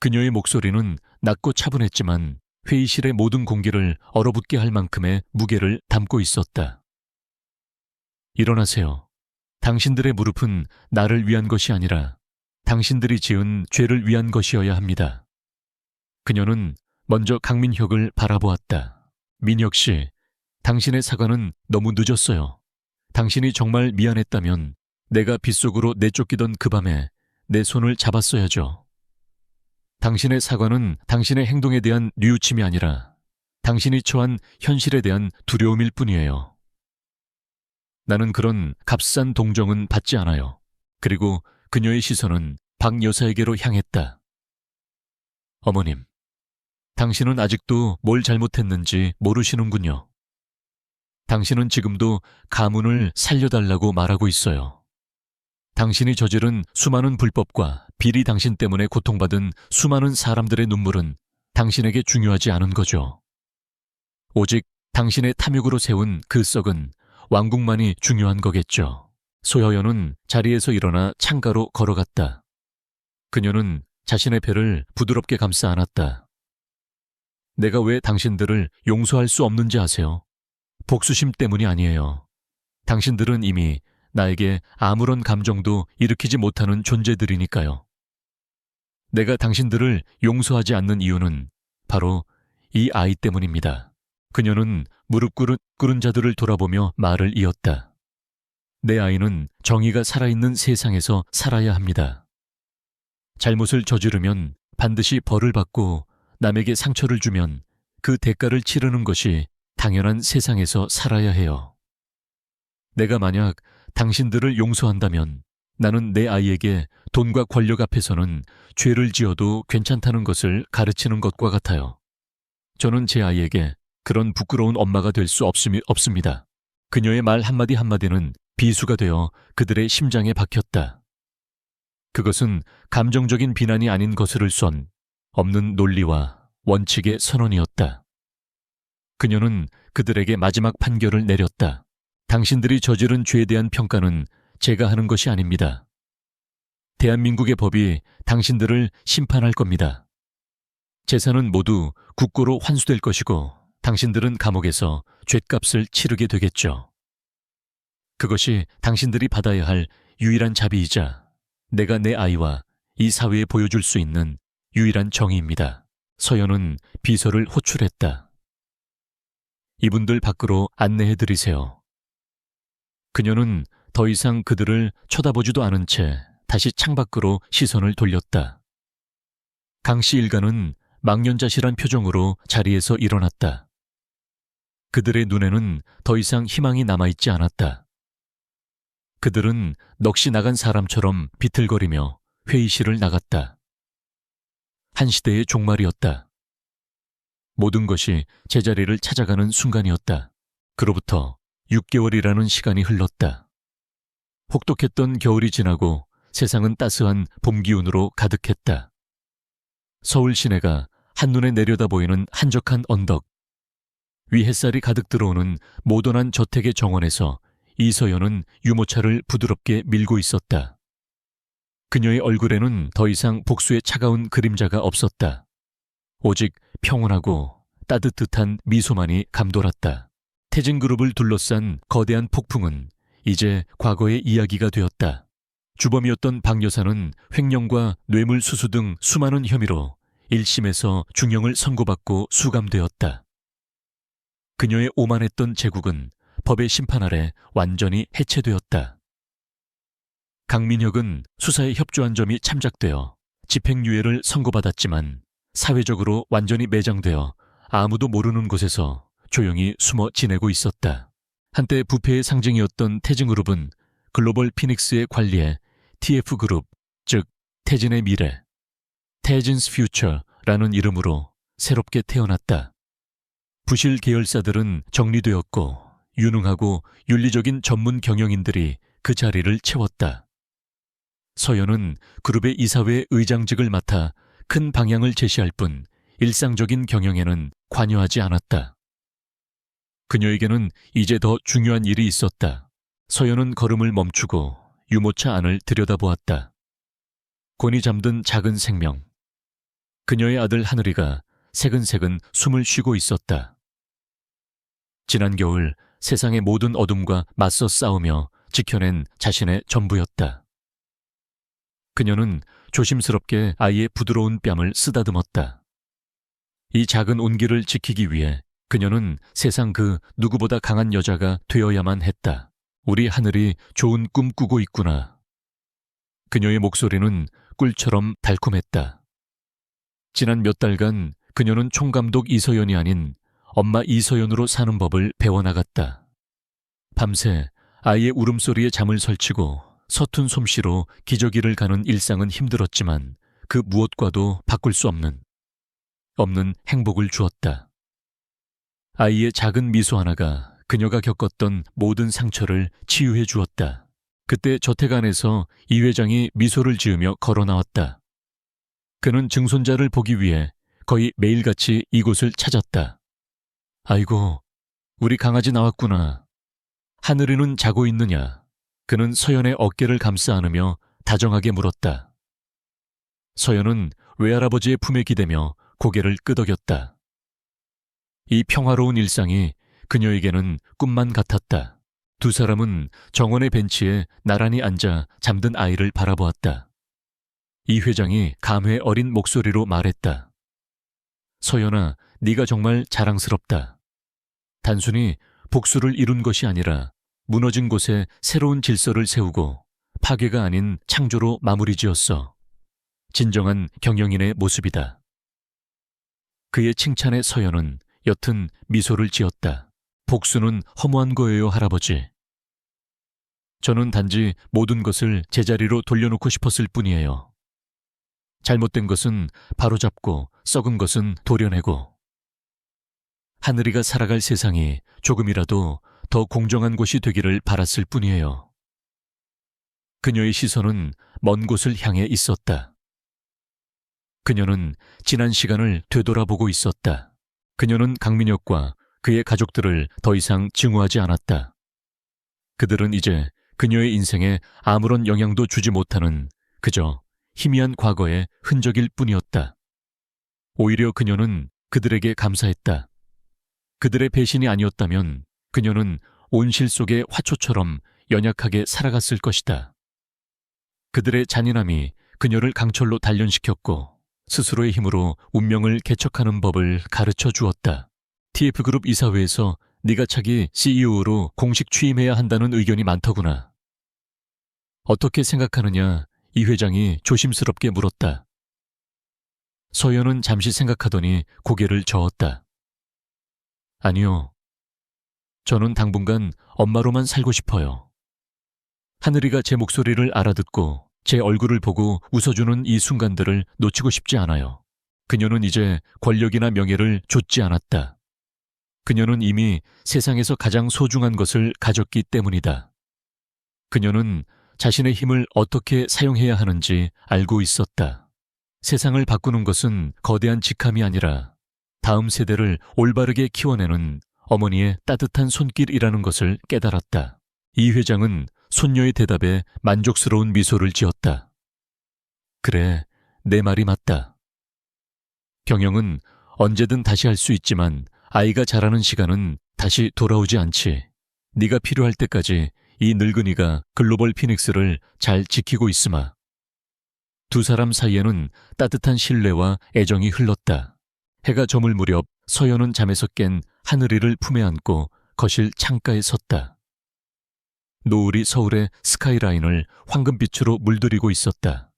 그녀의 목소리는 낮고 차분했지만 회의실의 모든 공기를 얼어붙게 할 만큼의 무게를 담고 있었다. 일어나세요. 당신들의 무릎은 나를 위한 것이 아니라 당신들이 지은 죄를 위한 것이어야 합니다. 그녀는 먼저 강민혁을 바라보았다. 민혁 씨, 당신의 사과는 너무 늦었어요. 당신이 정말 미안했다면 내가 빗속으로 내쫓기던 그 밤에 내 손을 잡았어야죠. 당신의 사과는 당신의 행동에 대한 뉘우침이 아니라 당신이 처한 현실에 대한 두려움일 뿐이에요. 나는 그런 값싼 동정은 받지 않아요. 그리고 그녀의 시선은 박 여사에게로 향했다. 어머님, 당신은 아직도 뭘 잘못했는지 모르시는군요. 당신은 지금도 가문을 살려달라고 말하고 있어요. 당신이 저지른 수많은 불법과 비리 당신 때문에 고통받은 수많은 사람들의 눈물은 당신에게 중요하지 않은 거죠. 오직 당신의 탐욕으로 세운 그 썩은 왕국만이 중요한 거겠죠. 소여연은 자리에서 일어나 창가로 걸어갔다. 그녀는 자신의 배를 부드럽게 감싸 안았다. 내가 왜 당신들을 용서할 수 없는지 아세요? 복수심 때문이 아니에요. 당신들은 이미 나에게 아무런 감정도 일으키지 못하는 존재들이니까요. 내가 당신들을 용서하지 않는 이유는 바로 이 아이 때문입니다. 그녀는 무릎 꿇은 자들을 돌아보며 말을 이었다. 내 아이는 정의가 살아있는 세상에서 살아야 합니다. 잘못을 저지르면 반드시 벌을 받고 남에게 상처를 주면 그 대가를 치르는 것이 당연한 세상에서 살아야 해요. 내가 만약 당신들을 용서한다면 나는 내 아이에게 돈과 권력 앞에서는 죄를 지어도 괜찮다는 것을 가르치는 것과 같아요. 저는 제 아이에게 그런 부끄러운 엄마가 될 수 없습니다. 그녀의 말 한마디 한마디는 비수가 되어 그들의 심장에 박혔다. 그것은 감정적인 비난이 아닌 거스를 쏜 없는 논리와 원칙의 선언이었다. 그녀는 그들에게 마지막 판결을 내렸다. 당신들이 저지른 죄에 대한 평가는 제가 하는 것이 아닙니다. 대한민국의 법이 당신들을 심판할 겁니다. 재산은 모두 국고로 환수될 것이고 당신들은 감옥에서 죗값을 치르게 되겠죠. 그것이 당신들이 받아야 할 유일한 자비이자 내가 내 아이와 이 사회에 보여줄 수 있는 유일한 정의입니다. 서연은 비서를 호출했다. 이분들 밖으로 안내해드리세요. 그녀는 더 이상 그들을 쳐다보지도 않은 채 다시 창밖으로 시선을 돌렸다. 강씨 일가는 망연자실한 표정으로 자리에서 일어났다. 그들의 눈에는 더 이상 희망이 남아있지 않았다. 그들은 넋이 나간 사람처럼 비틀거리며 회의실을 나갔다. 한 시대의 종말이었다. 모든 것이 제자리를 찾아가는 순간이었다. 그로부터 6개월이라는 시간이 흘렀다. 혹독했던 겨울이 지나고 세상은 따스한 봄 기운으로 가득했다. 서울 시내가 한눈에 내려다 보이는 한적한 언덕. 위 햇살이 가득 들어오는 모던한 저택의 정원에서 이서연은 유모차를 부드럽게 밀고 있었다. 그녀의 얼굴에는 더 이상 복수의 차가운 그림자가 없었다. 오직 평온하고 따뜻한 미소만이 감돌았다. 태진그룹을 둘러싼 거대한 폭풍은 이제 과거의 이야기가 되었다. 주범이었던 박 여사는 횡령과 뇌물수수 등 수많은 혐의로 1심에서 중형을 선고받고 수감되었다. 그녀의 오만했던 제국은 법의 심판 아래 완전히 해체되었다. 강민혁은 수사에 협조한 점이 참작되어 집행유예를 선고받았지만 사회적으로 완전히 매장되어 아무도 모르는 곳에서 조용히 숨어 지내고 있었다. 한때 부패의 상징이었던 태진그룹은 글로벌 피닉스의 관리에 TF그룹, 즉 태진의 미래, 태진's Future라는 이름으로 새롭게 태어났다. 부실 계열사들은 정리되었고 유능하고 윤리적인 전문 경영인들이 그 자리를 채웠다. 서연은 그룹의 이사회 의장직을 맡아 큰 방향을 제시할 뿐 일상적인 경영에는 관여하지 않았다. 그녀에게는 이제 더 중요한 일이 있었다. 서연은 걸음을 멈추고 유모차 안을 들여다보았다. 곤히 잠든 작은 생명. 그녀의 아들 하늘이가 새근새근 숨을 쉬고 있었다. 지난 겨울 세상의 모든 어둠과 맞서 싸우며 지켜낸 자신의 전부였다. 그녀는 조심스럽게 아이의 부드러운 뺨을 쓰다듬었다. 이 작은 온기를 지키기 위해 그녀는 세상 그 누구보다 강한 여자가 되어야만 했다. 우리 하늘이 좋은 꿈 꾸고 있구나. 그녀의 목소리는 꿀처럼 달콤했다. 지난 몇 달간 그녀는 총감독 이서연이 아닌 엄마 이서연으로 사는 법을 배워나갔다. 밤새 아이의 울음소리에 잠을 설치고 서툰 솜씨로 기저귀를 가는 일상은 힘들었지만 그 무엇과도 바꿀 수 없는 행복을 주었다. 아이의 작은 미소 하나가 그녀가 겪었던 모든 상처를 치유해 주었다. 그때 저택 안에서 이 회장이 미소를 지으며 걸어 나왔다. 그는 증손자를 보기 위해 거의 매일같이 이곳을 찾았다. 아이고, 우리 강아지 나왔구나. 하늘이는 자고 있느냐? 그는 서연의 어깨를 감싸 안으며 다정하게 물었다. 서연은 외할아버지의 품에 기대며 고개를 끄덕였다. 이 평화로운 일상이 그녀에게는 꿈만 같았다. 두 사람은 정원의 벤치에 나란히 앉아 잠든 아이를 바라보았다. 이 회장이 감회 어린 목소리로 말했다. 서연아, 네가 정말 자랑스럽다. 단순히 복수를 이룬 것이 아니라 무너진 곳에 새로운 질서를 세우고 파괴가 아닌 창조로 마무리 지었어. 진정한 경영인의 모습이다. 그의 칭찬에 서연은 옅은 미소를 지었다. 복수는 허무한 거예요, 할아버지. 저는 단지 모든 것을 제자리로 돌려놓고 싶었을 뿐이에요. 잘못된 것은 바로잡고 썩은 것은 도려내고 하늘이가 살아갈 세상이 조금이라도 더 공정한 곳이 되기를 바랐을 뿐이에요. 그녀의 시선은 먼 곳을 향해 있었다. 그녀는 지난 시간을 되돌아보고 있었다. 그녀는 강민혁과 그의 가족들을 더 이상 증오하지 않았다. 그들은 이제 그녀의 인생에 아무런 영향도 주지 못하는 그저 희미한 과거의 흔적일 뿐이었다. 오히려 그녀는 그들에게 감사했다. 그들의 배신이 아니었다면 그녀는 온실 속의 화초처럼 연약하게 살아갔을 것이다. 그들의 잔인함이 그녀를 강철로 단련시켰고 스스로의 힘으로 운명을 개척하는 법을 가르쳐 주었다. TF그룹 이사회에서 네가 차기 CEO로 공식 취임해야 한다는 의견이 많더구나. 어떻게 생각하느냐? 이 회장이 조심스럽게 물었다. 서연은 잠시 생각하더니 고개를 저었다. 아니요. 저는 당분간 엄마로만 살고 싶어요. 하늘이가 제 목소리를 알아듣고 제 얼굴을 보고 웃어주는 이 순간들을 놓치고 싶지 않아요. 그녀는 이제 권력이나 명예를 좇지 않았다. 그녀는 이미 세상에서 가장 소중한 것을 가졌기 때문이다. 그녀는 자신의 힘을 어떻게 사용해야 하는지 알고 있었다. 세상을 바꾸는 것은 거대한 직함이 아니라 다음 세대를 올바르게 키워내는 어머니의 따뜻한 손길이라는 것을 깨달았다. 이 회장은 손녀의 대답에 만족스러운 미소를 지었다. 그래, 내 말이 맞다. 경영은 언제든 다시 할 수 있지만 아이가 자라는 시간은 다시 돌아오지 않지. 네가 필요할 때까지 이 늙은이가 글로벌 피닉스를 잘 지키고 있으마. 두 사람 사이에는 따뜻한 신뢰와 애정이 흘렀다. 해가 저물 무렵 서연은 잠에서 깬 하늘이를 품에 안고 거실 창가에 섰다. 노을이 서울의 스카이라인을 황금빛으로 물들이고 있었다.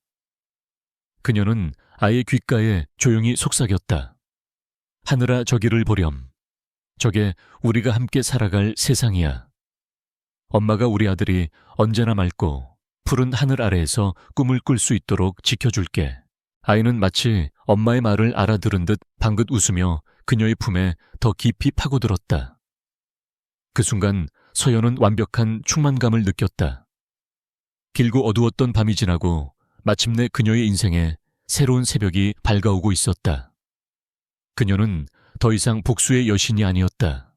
그녀는 아이의 귓가에 조용히 속삭였다. 하늘아, 저기를 보렴. 저게 우리가 함께 살아갈 세상이야. 엄마가 우리 아들이 언제나 맑고 푸른 하늘 아래에서 꿈을 꿀 수 있도록 지켜줄게. 아이는 마치 엄마의 말을 알아들은 듯 방긋 웃으며 그녀의 품에 더 깊이 파고들었다. 그 순간 서연은 완벽한 충만감을 느꼈다. 길고 어두웠던 밤이 지나고 마침내 그녀의 인생에 새로운 새벽이 밝아오고 있었다. 그녀는 더 이상 복수의 여신이 아니었다.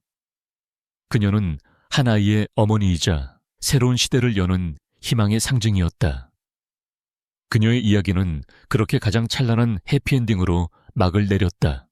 그녀는 한 아이의 어머니이자 새로운 시대를 여는 희망의 상징이었다. 그녀의 이야기는 그렇게 가장 찬란한 해피엔딩으로 막을 내렸다.